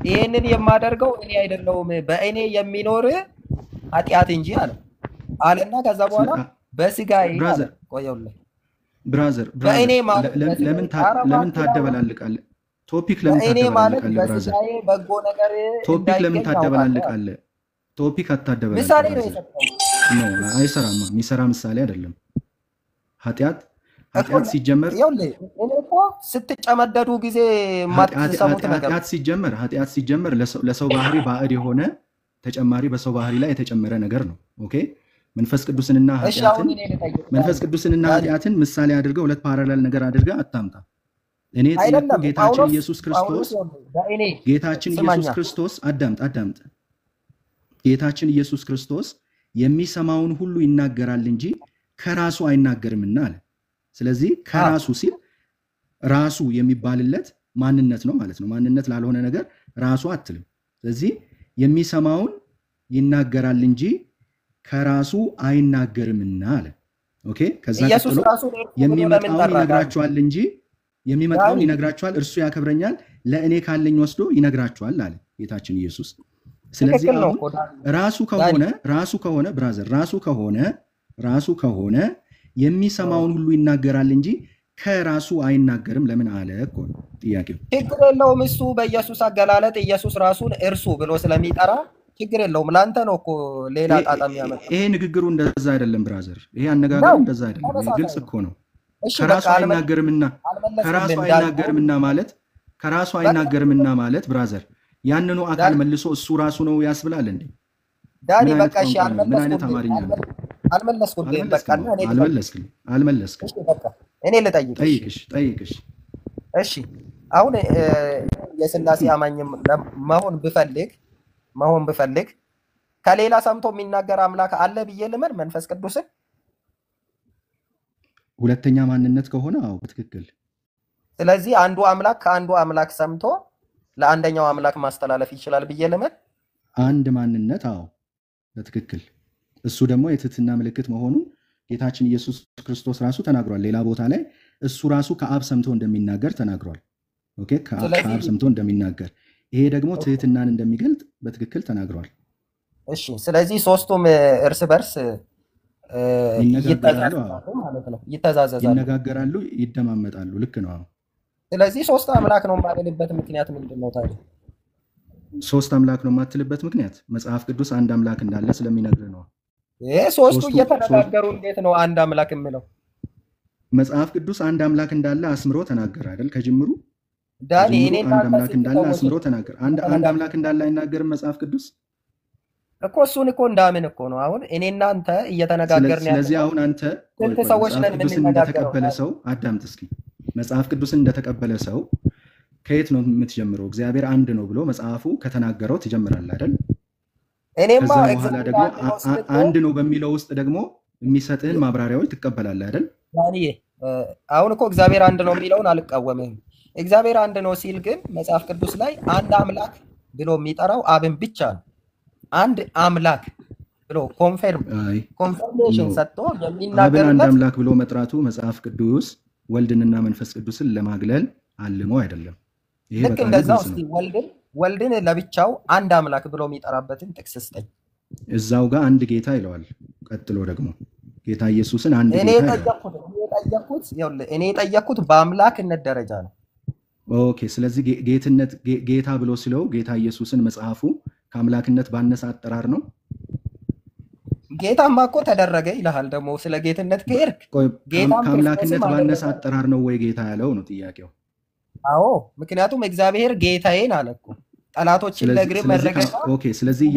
Speaker 2: ይሄንን የማደርገው እኔ አይደለሁም በእኔ የሚኖር ኃጢአት እንጂ አለና ከዛ በኋላ በስጋዬ ቆየውልህ
Speaker 1: ብራዘር ለምን ታደበላልቃለህ? ቶፒክ ለምን ታደበላልቃለህ? ብራዘር
Speaker 2: በጎ ነገር
Speaker 1: ቶፒክ ለምን ታደበላልቃለህ? ቶፒክ አታደበላልቅ።
Speaker 2: ምሳሌ ነው የሰጠው።
Speaker 1: አይሰራም። የሚሰራ ምሳሌ አይደለም። ኃጢአት ሲጀመር
Speaker 2: እኔ እኮ ስትጨመደዱ ጊዜ የማትሰሙት ነገር
Speaker 1: ኃጢአት ሲጀመር ለሰው ባህሪ ባዕድ የሆነ ተጨማሪ በሰው ባህሪ ላይ የተጨመረ ነገር ነው። ኦኬ መንፈስ ቅዱስንና ኃጢአትን ምሳሌ አድርገው ሁለት ፓራላል ነገር አድርገህ አታምጣ። እኔ ጠየቅኩህ ጌታችን ኢየሱስ ክርስቶስ አዳምጥ። ጌታችን ኢየሱስ ክርስቶስ የሚሰማውን ሁሉ ይናገራል እንጂ ከራሱ አይናገርምና አለ። ስለዚህ ከራሱ ሲል ራሱ የሚባልለት ማንነት ነው ማለት ነው። ማንነት ላልሆነ ነገር ራሱ አትልም። ስለዚህ የሚሰማውን ይናገራል እንጂ ከራሱ አይናገርምና አለ። ኦኬ ከዛ ቀጥሎ የሚመጣውን ይነግራቸዋል፣ እርሱ ያከብረኛል፣ ለእኔ ካለኝ ወስዶ ይነግራቸዋል አለ ጌታችን ኢየሱስ። ስለዚህ አሁን ራሱ ከሆነ ብራዘር ራሱ ከሆነ የሚሰማውን ሁሉ ይናገራል እንጂ ከራሱ አይናገርም ለምን አለ እኮ ነው ጥያቄው።
Speaker 2: ችግር የለውም እሱ በኢየሱስ አገላለጥ ኢየሱስ ራሱን እርሱ ብሎ ስለሚጠራ ችግር የለውም። ላንተ ነው እኮ ሌላ ጣጣም ያመጣ።
Speaker 1: ይሄ ንግግሩ እንደዛ አይደለም ብራዘር፣ ይሄ አነጋገሩ እንደዛ አይደለም። ይሄ ግልጽ እኮ ነው። ከራሱ አይናገርምና ማለት ብራዘር ያንኑ አካል መልሶ እሱ ራሱ ነው ያስብላል እንዴ?
Speaker 2: ዳኒ በቃ እሺ አልመለስክም። እኔ ልጠይቅሽ። እሺ አሁን የሥላሴ አማኝ መሆን ብፈልግ ከሌላ ሰምቶ የሚናገር አምላክ አለ ብዬ ልመን መንፈስ ቅዱስን?
Speaker 1: ሁለተኛ ማንነት ከሆነ አዎ በትክክል።
Speaker 2: ስለዚህ አንዱ አምላክ ከአንዱ አምላክ ሰምቶ ለአንደኛው አምላክ ማስተላለፍ ይችላል ብዬ ልመን?
Speaker 1: አንድ ማንነት አዎ በትክክል። እሱ ደግሞ የትህትና ምልክት መሆኑን ጌታችን ኢየሱስ ክርስቶስ ራሱ ተናግሯል። ሌላ ቦታ ላይ እሱ ራሱ ከአብ ሰምቶ እንደሚናገር ተናግሯል። ኦኬ ከአብ ሰምቶ እንደሚናገር፣ ይሄ ደግሞ ትህትናን እንደሚገልጥ በትክክል ተናግሯል።
Speaker 2: እሺ ስለዚህ ሶስቱም እርስ በርስ
Speaker 1: ይነጋገራሉ፣ ይደማመጣሉ። ልክ ነው።
Speaker 2: ስለዚህ ሶስት አምላክ ነው የማልልበት ምክንያት ምንድን ነው ታዲያ?
Speaker 1: ሶስት አምላክ ነው የማትልበት ምክንያት መጽሐፍ ቅዱስ አንድ አምላክ እንዳለ ስለሚነግር ነው።
Speaker 2: ሶስቱ እየተነጋገሩ እንዴት ነው አንድ አምላክ የምለው?
Speaker 1: መጽሐፍ ቅዱስ አንድ አምላክ እንዳለ አስምሮ ተናገር አይደል? ከጅምሩ
Speaker 2: ዳኒ እኔ
Speaker 1: አንድ አምላክ እንዳለ አስምሮ ተናገር። አንድ አምላክ እንዳለ አይናገርም መጽሐፍ ቅዱስ
Speaker 2: እኮ። እሱን እኮ እንዳምን እኮ ነው አሁን እኔ እናንተ እየተነጋገርን ያለው።
Speaker 1: ስለዚህ አሁን አንተ
Speaker 2: ሰዎች ነን
Speaker 1: እንደተቀበለ ሰው አዳምጥ እስኪ። መጽሐፍ ቅዱስን እንደተቀበለ ሰው ከየት ነው የምትጀምረው? እግዚአብሔር አንድ ነው ብሎ መጽሐፉ ከተናገረው ትጀምራለህ አይደል?
Speaker 2: እኔማ
Speaker 1: በኋላ ደግሞ አንድ ነው በሚለው ውስጥ ደግሞ የሚሰጥህን ማብራሪያዎች ትቀበላለህ አይደል?
Speaker 2: ዳንዬ አሁን እኮ እግዚአብሔር አንድ ነው የሚለውን አልቃወምህም። እግዚአብሔር አንድ ነው ሲል ግን መጽሐፍ ቅዱስ ላይ አንድ አምላክ ብሎ የሚጠራው አብን ብቻ ነው። አንድ አምላክ ብሎ ኮንፈርሜሽን ሰጥቶ የሚናገርበት
Speaker 1: አብን አንድ አምላክ ብሎ መጥራቱ መጽሐፍ ቅዱስ ወልድንና መንፈስ ቅዱስን ለማግለል አልሞ አይደለም።
Speaker 2: ልክ እንደዛው እስቲ ወልድን ለብቻው አንድ አምላክ ብሎ የሚጠራበትን ጥቅስ ስጠኝ።
Speaker 1: እዛው ጋር አንድ ጌታ ይለዋል። ቀጥሎ ደግሞ ጌታ ኢየሱስን አንድ ጌታ
Speaker 2: እኔ የጠየቅኩት በአምላክነት ደረጃ ነው።
Speaker 1: ኦኬ ስለዚህ ጌትነት ጌታ ብሎ ሲለው ጌታ ኢየሱስን መጽሐፉ ከአምላክነት ባነሰ አጠራር ነው።
Speaker 2: ጌታማ እኮ ተደረገ ይልሃል። ደግሞ ስለ ጌትነት ከሄድክ
Speaker 1: ከአምላክነት ባነሰ አጠራር ነው ወይ ጌታ ያለው ነው ጥያቄው?
Speaker 2: አዎ ምክንያቱም እግዚአብሔር ጌታዬን አለ እኮ ጠላቶችን ለእግር መረገጫ።
Speaker 1: ኦኬ ስለዚህ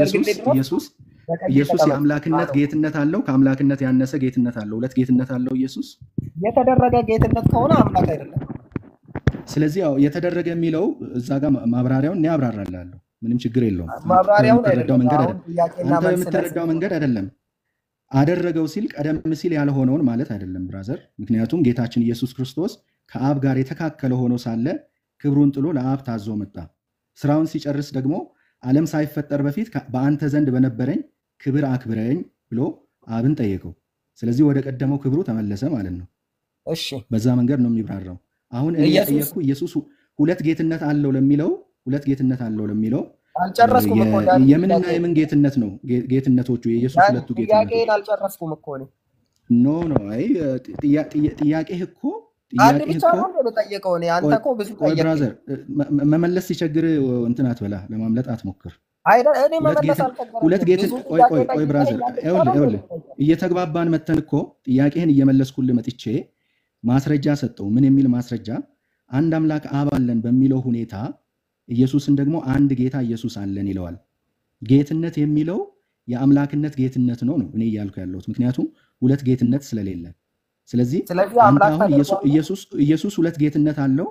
Speaker 1: ኢየሱስ የአምላክነት ጌትነት አለው፣ ከአምላክነት ያነሰ ጌትነት አለው። ሁለት ጌትነት አለው ኢየሱስ።
Speaker 2: የተደረገ ጌትነት ከሆነ አምላክ አይደለም።
Speaker 1: ስለዚህ ያው የተደረገ የሚለው እዛ ጋር ማብራሪያውን እኔ አብራራላለሁ፣ ምንም ችግር የለውም።
Speaker 2: ማብራሪያውን
Speaker 1: አንተ በምትረዳው መንገድ አይደለም። አደረገው ሲል ቀደም ሲል ያልሆነውን ማለት አይደለም ብራዘር። ምክንያቱም ጌታችን ኢየሱስ ክርስቶስ ከአብ ጋር የተካከለ ሆኖ ሳለ ክብሩን ጥሎ ለአብ ታዞ መጣ። ስራውን ሲጨርስ ደግሞ ዓለም ሳይፈጠር በፊት በአንተ ዘንድ በነበረኝ ክብር አክብረኝ ብሎ አብን ጠየቀው። ስለዚህ ወደ ቀደመው ክብሩ ተመለሰ ማለት ነው።
Speaker 2: እሺ፣
Speaker 1: በዛ መንገድ ነው የሚብራራው። አሁን እኔ ጠየቅኩ ኢየሱስ ሁለት ጌትነት አለው ለሚለው
Speaker 2: አልጨረስኩም እኮ
Speaker 1: የምንና የምን ጌትነት ነው? ጌትነቶቹ የኢየሱስ ሁለቱ ጌትነቶች
Speaker 2: ጥያቄን አልጨረስኩም እኮ እኔ።
Speaker 1: ኖ አይ ጥያቄህ እኮ
Speaker 2: አንድ ብቻ ነው የምጠየቀው እኔ። አንተ እኮ ብዙ ጠየቅክ።
Speaker 1: ብራዘር መመለስ ሲቸግር እንትን አትበላ፣ ለማምለጥ አትሞክር።
Speaker 2: አይደል እኔ መመለስ አልፈቀደም።
Speaker 1: ሁለት ጌትን ቆይ ብራዘር፣ ይኸውልህ እየተግባባን መተን እኮ ጥያቄህን እየመለስኩልህ መጥቼ ማስረጃ ሰጠው። ምን የሚል ማስረጃ? አንድ አምላክ አብ አለን በሚለው ሁኔታ ኢየሱስን ደግሞ አንድ ጌታ ኢየሱስ አለን ይለዋል። ጌትነት የሚለው የአምላክነት ጌትነት ነው እኔ እያልኩ ያለሁት፣ ምክንያቱም ሁለት ጌትነት ስለሌለ። ስለዚህ አንተ አሁን ኢየሱስ ሁለት ጌትነት አለው፣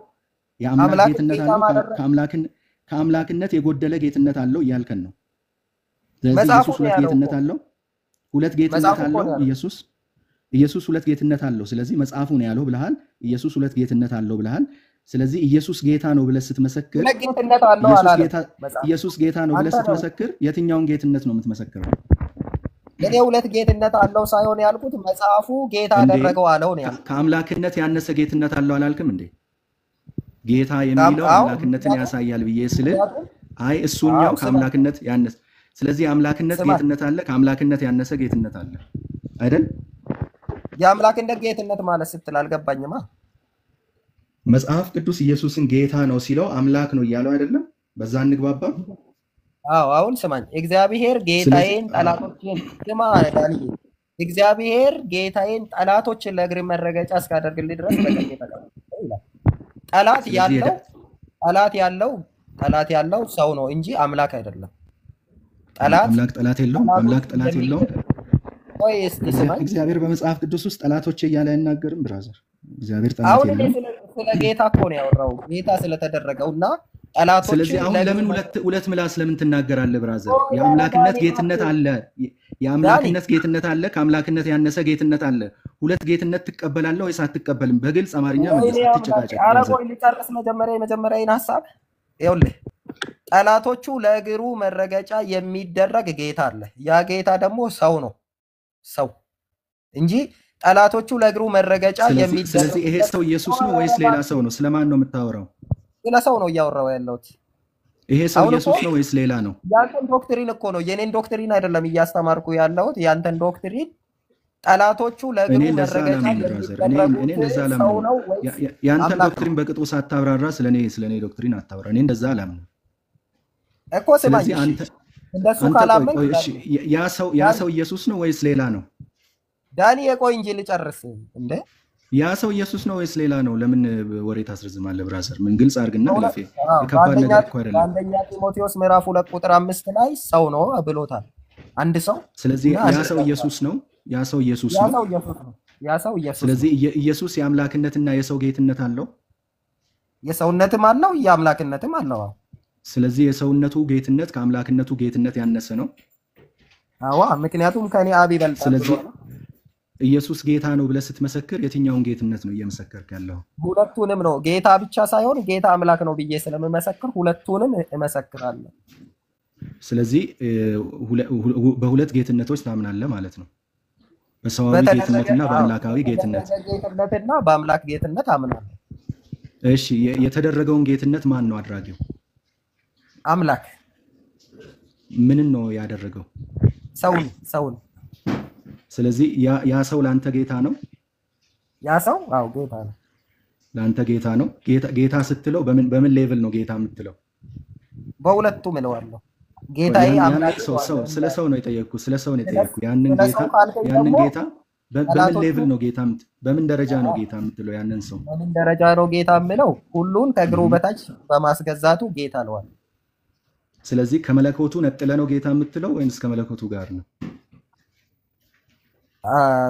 Speaker 1: የአምላክ ጌትነት አለው፣ ከአምላክነት የጎደለ ጌትነት አለው እያልከን ነው። ስለዚህ ኢየሱስ ሁለት ጌትነት አለው፣ ኢየሱስ ሁለት ጌትነት አለው። ስለዚህ መጽሐፉ ነው ያለው ብለሃል። ኢየሱስ ሁለት ጌትነት አለው ብለሃል። ስለዚህ ኢየሱስ ጌታ ነው ብለህ ስትመሰክር ኢየሱስ ጌታ ነው ብለህ ስትመሰክር የትኛውን ጌትነት ነው የምትመሰክረው?
Speaker 2: እኔ ሁለት ጌትነት አለው ሳይሆን ያልኩት መጽሐፉ ጌታ አደረገው አለው ነው ያልኩት።
Speaker 1: ከአምላክነት ያነሰ ጌትነት አለው አላልክም እንዴ? ጌታ የሚለው አምላክነትን ያሳያል ብዬ ስል አይ እሱኛው ከአምላክነት ያነሰ፣ ስለዚህ የአምላክነት ጌትነት አለ፣ ከአምላክነት ያነሰ ጌትነት አለ አይደል?
Speaker 2: የአምላክነት ጌትነት ማለት ስትል አልገባኝማ።
Speaker 1: መጽሐፍ ቅዱስ ኢየሱስን ጌታ ነው ሲለው አምላክ ነው እያለው አይደለም? በዛ እንግባባ።
Speaker 2: አዎ አሁን ስማኝ። እግዚአብሔር ጌታዬን ጠላቶችን ስማ ዳንኤል፣ እግዚአብሔር ጌታዬን ጠላቶችን ለእግር መረገጫ እስካደርግልህ ድረስ በቀኝ ተቀመጥ ይላል። ጠላት ያለው ሰው ነው እንጂ አምላክ አይደለም።
Speaker 1: አምላክ ጠላት የለውም።
Speaker 2: ቆይ እስቲ ስማኝ።
Speaker 1: እግዚአብሔር በመጽሐፍ ቅዱስ ውስጥ ጠላቶች እያለ አይናገርም ብራዘር። እግዚአብሔር ጠላት የለውም።
Speaker 2: ስለ ጌታ እኮ ነው ያወራው፣ ጌታ ስለተደረገውና ጠላቶች።
Speaker 1: ስለዚህ አሁን ለምን ሁለት ምላስ ለምን ትናገራለህ ብራዘር? የአምላክነት ጌትነት አለ፣ ከአምላክነት ያነሰ ጌትነት አለ። ሁለት ጌትነት ትቀበላለህ ወይስ አትቀበልም? በግልጽ አማርኛ መልስ፣ አትጨቃጨቅ።
Speaker 2: ኧረ ቆይ ልጨርስ የመጀመሪያዬን ሐሳብ። ይኸውልህ ጠላቶቹ ለእግሩ መረገጫ የሚደረግ ጌታ አለ። ያ ጌታ ደግሞ ሰው ነው፣ ሰው እንጂ ጠላቶቹ ለእግሩ መረገጫ የሚደረግ።
Speaker 1: ስለዚህ ይሄ ሰው ኢየሱስ ነው ወይስ ሌላ ሰው ነው? ስለማን ነው የምታወራው?
Speaker 2: ስለ ሰው ነው እያወራው ያለሁት።
Speaker 1: ይሄ ሰው ኢየሱስ ነው ወይስ ሌላ ነው?
Speaker 2: ያንተን ዶክትሪን እኮ ነው፣ የኔን ዶክትሪን አይደለም እያስተማርኩ ያለሁት። ያንተን ዶክትሪን ጠላቶቹ ለእግሩ መረገጫ
Speaker 1: እኔ እንደዛ አላምንም። ያንተን ዶክትሪን በቅጡ ሳታብራራ ስለኔ ዶክትሪን አታብራ። እኔ እንደዛ አላምንም
Speaker 2: እኮ። ስማኝ፣ እንደሱ ካላምን
Speaker 1: ያ ሰው ኢየሱስ ነው ወይስ ሌላ ነው?
Speaker 2: ዳኒ የቆይ እንጂ ልጨርስ እንዴ።
Speaker 1: ያ ሰው ኢየሱስ ነው ወይስ ሌላ ነው? ለምን ወሬ ታስረዝማለህ ብራዘር? ምን ግልጽ አድርግና ለፌ የከባድ ነገር እኮ አይደለም።
Speaker 2: አንደኛ ጢሞቴዎስ ምዕራፍ 2 ቁጥር 5 ላይ ሰው ነው ብሎታል፣ አንድ ሰው።
Speaker 1: ስለዚህ ያ ሰው ኢየሱስ ነው። ስለዚህ ኢየሱስ የአምላክነትና የሰው ጌትነት አለው፣
Speaker 2: የሰውነትም አለው የአምላክነትም አለው።
Speaker 1: ስለዚህ የሰውነቱ ጌትነት ከአምላክነቱ ጌትነት ያነሰ ነው።
Speaker 2: አዎ፣ ምክንያቱም ከኔ አብ ይበልጣል።
Speaker 1: ስለዚህ ኢየሱስ ጌታ ነው ብለህ ስትመሰክር የትኛውን ጌትነት ነው እየመሰከርክ ያለው?
Speaker 2: ሁለቱንም ነው። ጌታ ብቻ ሳይሆን ጌታ አምላክ ነው ብዬ ስለምመሰክር ሁለቱንም እመሰክራለሁ።
Speaker 1: ስለዚህ በሁለት ጌትነቶች ታምናለህ ማለት ነው። በሰዋዊ ጌትነትና በአምላካዊ ጌትነት።
Speaker 2: በአምላክ ጌትነት አምናለሁ።
Speaker 1: እሺ፣ የተደረገውን ጌትነት ማን ነው አድራጊው?
Speaker 2: አምላክ።
Speaker 1: ምንን ነው ያደረገው?
Speaker 2: ሰውን።
Speaker 1: ስለዚህ ያ ሰው ለአንተ ጌታ ነው?
Speaker 2: ያ ሰው አዎ ጌታ ነው።
Speaker 1: ለአንተ ጌታ ነው። ጌታ ስትለው በምን ሌቭል ነው ጌታ የምትለው?
Speaker 2: በሁለቱም እለዋለሁ። ጌታዬ አምላክ
Speaker 1: ሰው ስለ ሰው ነው የጠየቅኩ፣ ስለ ሰው ነው የጠየቅኩ። ያንን ጌታ በምን ሌቭል ነው ጌታ በምን ደረጃ ነው ጌታ የምትለው? ያንን ሰው
Speaker 2: በምን ደረጃ ነው ጌታ የምለው? ሁሉን ከእግሩ በታች በማስገዛቱ ጌታ ለዋል።
Speaker 1: ስለዚህ ከመለኮቱ ነጥለ ነው ጌታ የምትለው ወይንስ ከመለኮቱ ጋር ነው?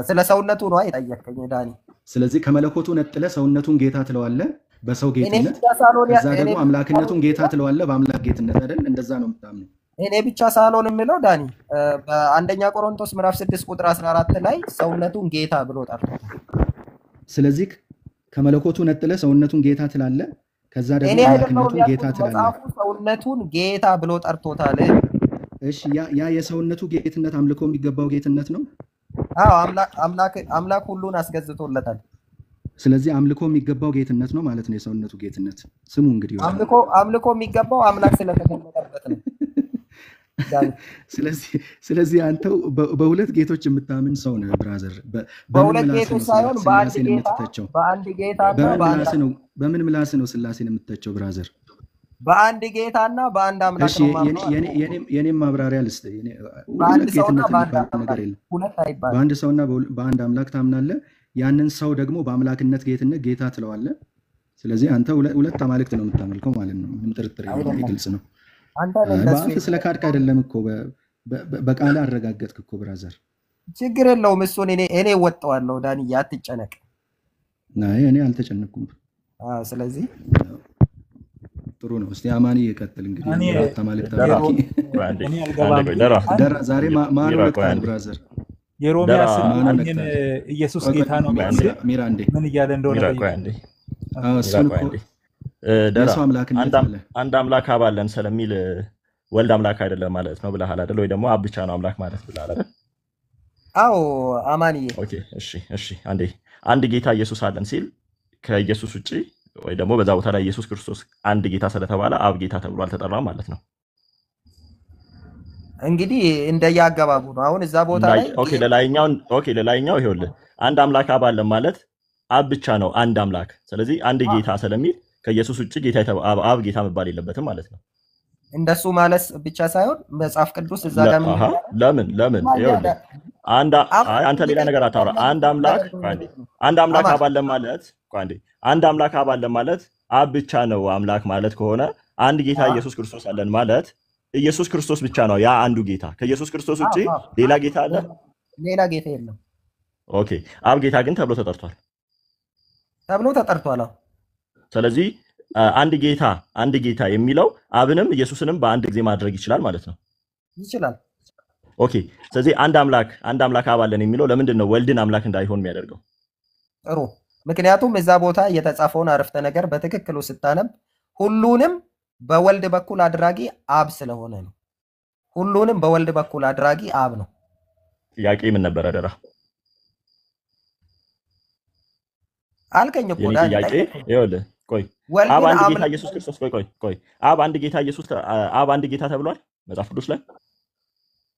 Speaker 2: ስለ ሰውነቱ ነው የጠየቀኝ ዳኒ።
Speaker 1: ስለዚህ ከመለኮቱ ነጥለ ሰውነቱን ጌታ ትለዋለህ በሰው
Speaker 2: እኔ
Speaker 1: ጌትነት፣
Speaker 2: ብቻ ሳልሆን
Speaker 1: ከዛ ደግሞ አምላክነቱን ጌታ ትለዋለህ በአምላክ ጌትነት አይደል? እንደዛ ነው የምታምነው?
Speaker 2: እኔ ብቻ ሳልሆን የምለው ዳኒ በአንደኛ ቆሮንቶስ ምዕራፍ 6 ቁጥር 14 ላይ ሰውነቱን ጌታ ብሎ ጠርቶታል።
Speaker 1: ስለዚህ ከመለኮቱ ነጥለ ሰውነቱን ጌታ ትላለህ፣ ከዛ ደግሞ
Speaker 2: እኔ አይደለሁም
Speaker 1: አምላክነቱን ጌታ
Speaker 2: ያልኩት፣
Speaker 1: ትላለህ።
Speaker 2: መጽሐፉ ሰውነቱን ጌታ ብሎ ጠርቶታል።
Speaker 1: እሺ ያ የሰውነቱ ጌትነት አምልኮ የሚገባው ጌትነት ነው።
Speaker 2: አዎ አምላክ ሁሉን አስገዝቶለታል።
Speaker 1: ስለዚህ አምልኮ የሚገባው ጌትነት ነው ማለት ነው የሰውነቱ ጌትነት። ስሙ እንግዲህ
Speaker 2: አምልኮ የሚገባው አምላክ ስለተገለጠበት ነው።
Speaker 1: ስለዚህ አንተው በሁለት ጌቶች የምታምን ሰው ነህ ብራዘር።
Speaker 2: በሁለት ጌቶች ሳይሆን በአንድ ጌታ
Speaker 1: በምን ምላስ ነው ስላሴን የምትተቸው ብራዘር?
Speaker 2: በአንድ ጌታና በአንድ አምላክ ነው።
Speaker 1: የኔም ማብራሪያ ልስጥ። ሁለት ጌትነት የሚባል ነገር የለም። በአንድ ሰውና በአንድ አምላክ ታምናለህ። ያንን ሰው ደግሞ በአምላክነት ጌትነት ጌታ ትለዋለህ። ስለዚህ አንተ ሁለት አማልክት ነው የምታመልከው ማለት ነው። ምንም ጥርጥር የለም። ግልጽ ነው። በአፍ ስለ ካድክ አይደለም እኮ በቃል አረጋገጥክ እኮ ብራዘር።
Speaker 2: ችግር የለውም። እሱን እኔ ወጣዋለሁ ዳንዬ፣ አትጨነቅ።
Speaker 1: እኔ አልተጨነኩም።
Speaker 2: ስለዚህ
Speaker 1: ጥሩ ነው። እስቲ አማኒ ይቀጥል እንግዲህ። ደራ ዛሬ ማን ወጣ ብራዘር?
Speaker 6: የሮሚያስ ኢየሱስ ጌታ ነው
Speaker 1: ሚራ እንዴ
Speaker 6: ምን እያለ እንደሆነ
Speaker 3: አንድ አምላክ አብ አለን ስለሚል ወልድ አምላክ አይደለም ማለት ነው ብለሃል አይደል? ወይ ደግሞ አብ ብቻ ነው አምላክ ማለት ብለሃል አይደል?
Speaker 2: አዎ አማንዬ።
Speaker 3: ኦኬ እሺ አንድ ጌታ ኢየሱስ አለን ሲል ከኢየሱስ ውጪ ወይ ደግሞ በዛ ቦታ ላይ ኢየሱስ ክርስቶስ አንድ ጌታ ስለተባለ አብ ጌታ ተብሎ አልተጠራም ማለት ነው።
Speaker 2: እንግዲህ እንደያገባቡ ነው። አሁን እዛ ቦታ ላይ
Speaker 3: ለላይኛው ይኸውልህ አንድ አምላክ አብ አለን ማለት አብ ብቻ ነው አንድ አምላክ። ስለዚህ አንድ ጌታ ስለሚል ከኢየሱስ ውጪ ጌታ አብ ጌታ መባል የለበትም ማለት ነው።
Speaker 2: እንደሱ ማለት ብቻ ሳይሆን መጽሐፍ ቅዱስ እዛ ጋር
Speaker 3: ለምን ይኸውልህ አንተ ሌላ ነገር አታውራ። አንድ አምላክ አብ አለን ማለት አብ ብቻ ነው አምላክ ማለት ከሆነ አንድ ጌታ ኢየሱስ ክርስቶስ አለን ማለት ኢየሱስ ክርስቶስ ብቻ ነው ያ አንዱ ጌታ። ከኢየሱስ ክርስቶስ ውጪ ሌላ ጌታ አለ?
Speaker 2: ሌላ ጌታ የለም።
Speaker 3: ኦኬ አብ ጌታ ግን ተብሎ ተጠርቷል። ስለዚህ አንድ ጌታ የሚለው አብንም ኢየሱስንም በአንድ ጊዜ ማድረግ ይችላል ማለት ነው።
Speaker 2: ይችላል።
Speaker 3: ኦኬ ስለዚህ አንድ አምላክ አብ አለን የሚለው ለምንድን ነው ወልድን አምላክ እንዳይሆን የሚያደርገው?
Speaker 2: ጥሩ። ምክንያቱም እዛ ቦታ የተጻፈውን አረፍተ ነገር በትክክሉ ስታነብ ሁሉንም በወልድ በኩል አድራጊ አብ ስለሆነ ነው። ሁሉንም በወልድ በኩል አድራጊ አብ ነው።
Speaker 3: ጥያቄ ምን ነበር አደራ?
Speaker 2: አልከኝ እኮ
Speaker 3: ጥያቄ ይኸውልህ ቆይ አብ አንድ ጌታ ኢየሱስ ክርስቶስ ቆይ አብ አንድ ጌታ ተብሏል መጽሐፍ ቅዱስ ላይ?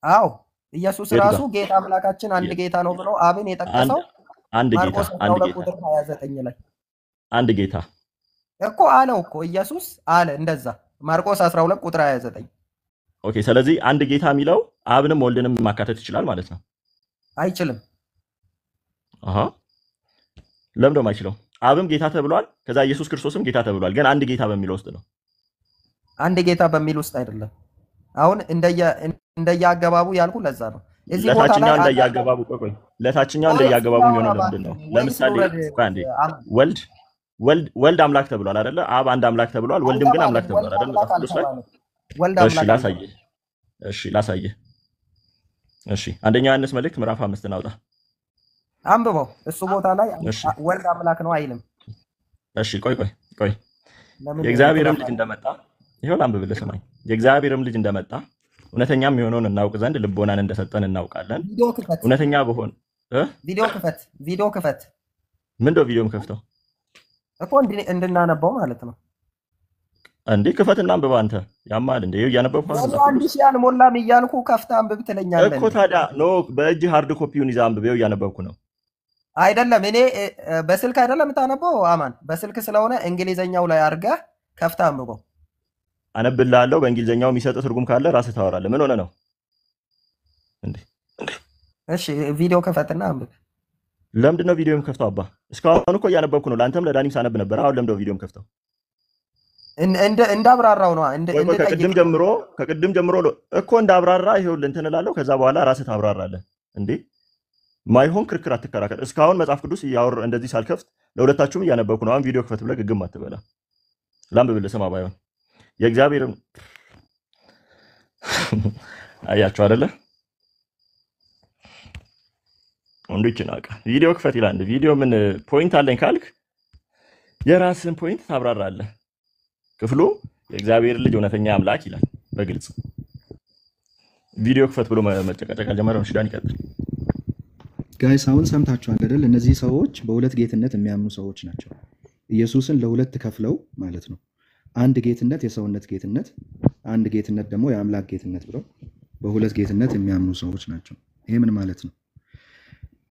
Speaker 2: አዎ ኢየሱስ ራሱ ጌታ አምላካችን አንድ ጌታ ነው ብሎ አብን የጠቀሰው ማርቆስ 12 ቁጥር 29 ላይ
Speaker 3: አንድ ጌታ
Speaker 2: እኮ አለው እኮ ኢየሱስ አለ እንደዛ ማርቆስ 12 ቁጥር 29።
Speaker 3: ኦኬ ስለዚህ አንድ ጌታ የሚለው አብንም ወልድንም ማካተት ይችላል ማለት ነው?
Speaker 2: አይችልም።
Speaker 3: ለምን ነው የማይችለው? አብም ጌታ ተብሏል፣ ከዛ ኢየሱስ ክርስቶስም ጌታ ተብሏል። ግን አንድ ጌታ በሚለው ውስጥ ነው።
Speaker 2: አንድ ጌታ በሚል ውስጥ አይደለም። አሁን እንደያገባቡ ያልኩ ለዛ ነው። እዚህ ቦታ ላይ
Speaker 3: ለታችኛው እንደያገባቡ የሚሆነው ለምንድን ነው? ለምሳሌ ወልድ አምላክ ተብሏል አይደለ? አብ አንድ አምላክ ተብሏል፣ ወልድም ግን አምላክ ተብሏል አይደል? መጽሐፍ ቅዱስ ላይ ላሳየህ። እሺ አንደኛ ዮሐንስ መልእክት ምዕራፍ 5 እናውጣ።
Speaker 2: አንብበው። እሱ ቦታ ላይ ወልድ አምላክ ነው አይልም።
Speaker 3: እሺ ቆይ የእግዚአብሔርም ልጅ እንደመጣ ይሄው አንብብልህ ስማኝ። የእግዚአብሔርም ልጅ እንደመጣ እውነተኛም የሆነውን እናውቅ ዘንድ ልቦናን እንደሰጠን እናውቃለን። እውነተኛ በሆን
Speaker 2: ቪዲዮ ክፈት።
Speaker 3: ምንድነው ቪዲዮ የምከፍተው?
Speaker 2: እኮ እንድናነበው ማለት ነው።
Speaker 3: እንዴ ክፈትና አንብባ። አንተ ያማል እንዴ? እያነበብኩ ነው።
Speaker 2: አንድ ሺህ አልሞላም እያልኩ ከፍታ አንብብ ትለኛለህ
Speaker 3: እኮ። ታዲያ በእጅ ሃርድ ኮፒውን ይዛ አንብቤው እያነበብኩ ነው።
Speaker 2: አይደለም እኔ በስልክ አይደለም የምታነበው አማን፣ በስልክ ስለሆነ እንግሊዘኛው ላይ አድርገህ ከፍታ አንብበው።
Speaker 3: አነብልሃለሁ። በእንግሊዘኛው የሚሰጥ ትርጉም ካለ ራስህ ታወራለህ። ምን ሆነ ነው እንዴ?
Speaker 2: እሺ ቪዲዮ ከፈትና አንብብ።
Speaker 3: ለምንድን ነው ቪዲዮም ከፍተው? አባ እስካሁን እኮ እያነበብኩ ነው። ለአንተም ለዳኒም ሳነብ ነበር። አሁን ለምንድን ነው ቪዲዮም ከፍተው?
Speaker 2: እንዳብራራው ነው
Speaker 3: ከቅድም ጀምሮ እኮ እንዳብራራ ይኸውልህ እንትን እላለሁ። ከዛ በኋላ ራስህ ታብራራለህ። እንዴ ማይሆን ክርክር አትከራከር። እስካሁን መጽሐፍ ቅዱስ እንደዚህ ሳልከፍት ለሁለታችሁም እያነበብኩ ነው። አሁን ቪዲዮ ክፈት ብለህ ግግም አትበላ። ላንብብልህ ስማ። ባይሆን የእግዚአብሔርን አያችሁ አይደለ? ወንዶች ናቃ ቪዲዮ ክፈት ይላል። ቪዲዮ ምን ፖይንት አለኝ ካልክ የራስን ፖይንት ታብራራለህ። ክፍሉ የእግዚአብሔር ልጅ እውነተኛ አምላክ ይላል በግልጽ። ቪዲዮ ክፈት ብሎ መጨቃጨቅ አልጀመረም። እሺ ዳን ይቀጥል።
Speaker 1: ጋይስ አሁን ሰምታችኋል አይደል? እነዚህ ሰዎች በሁለት ጌትነት የሚያምኑ ሰዎች ናቸው። ኢየሱስን ለሁለት ከፍለው ማለት ነው። አንድ ጌትነት የሰውነት ጌትነት፣ አንድ ጌትነት ደግሞ የአምላክ ጌትነት ብለው በሁለት ጌትነት የሚያምኑ ሰዎች ናቸው። ይሄ ምን ማለት ነው?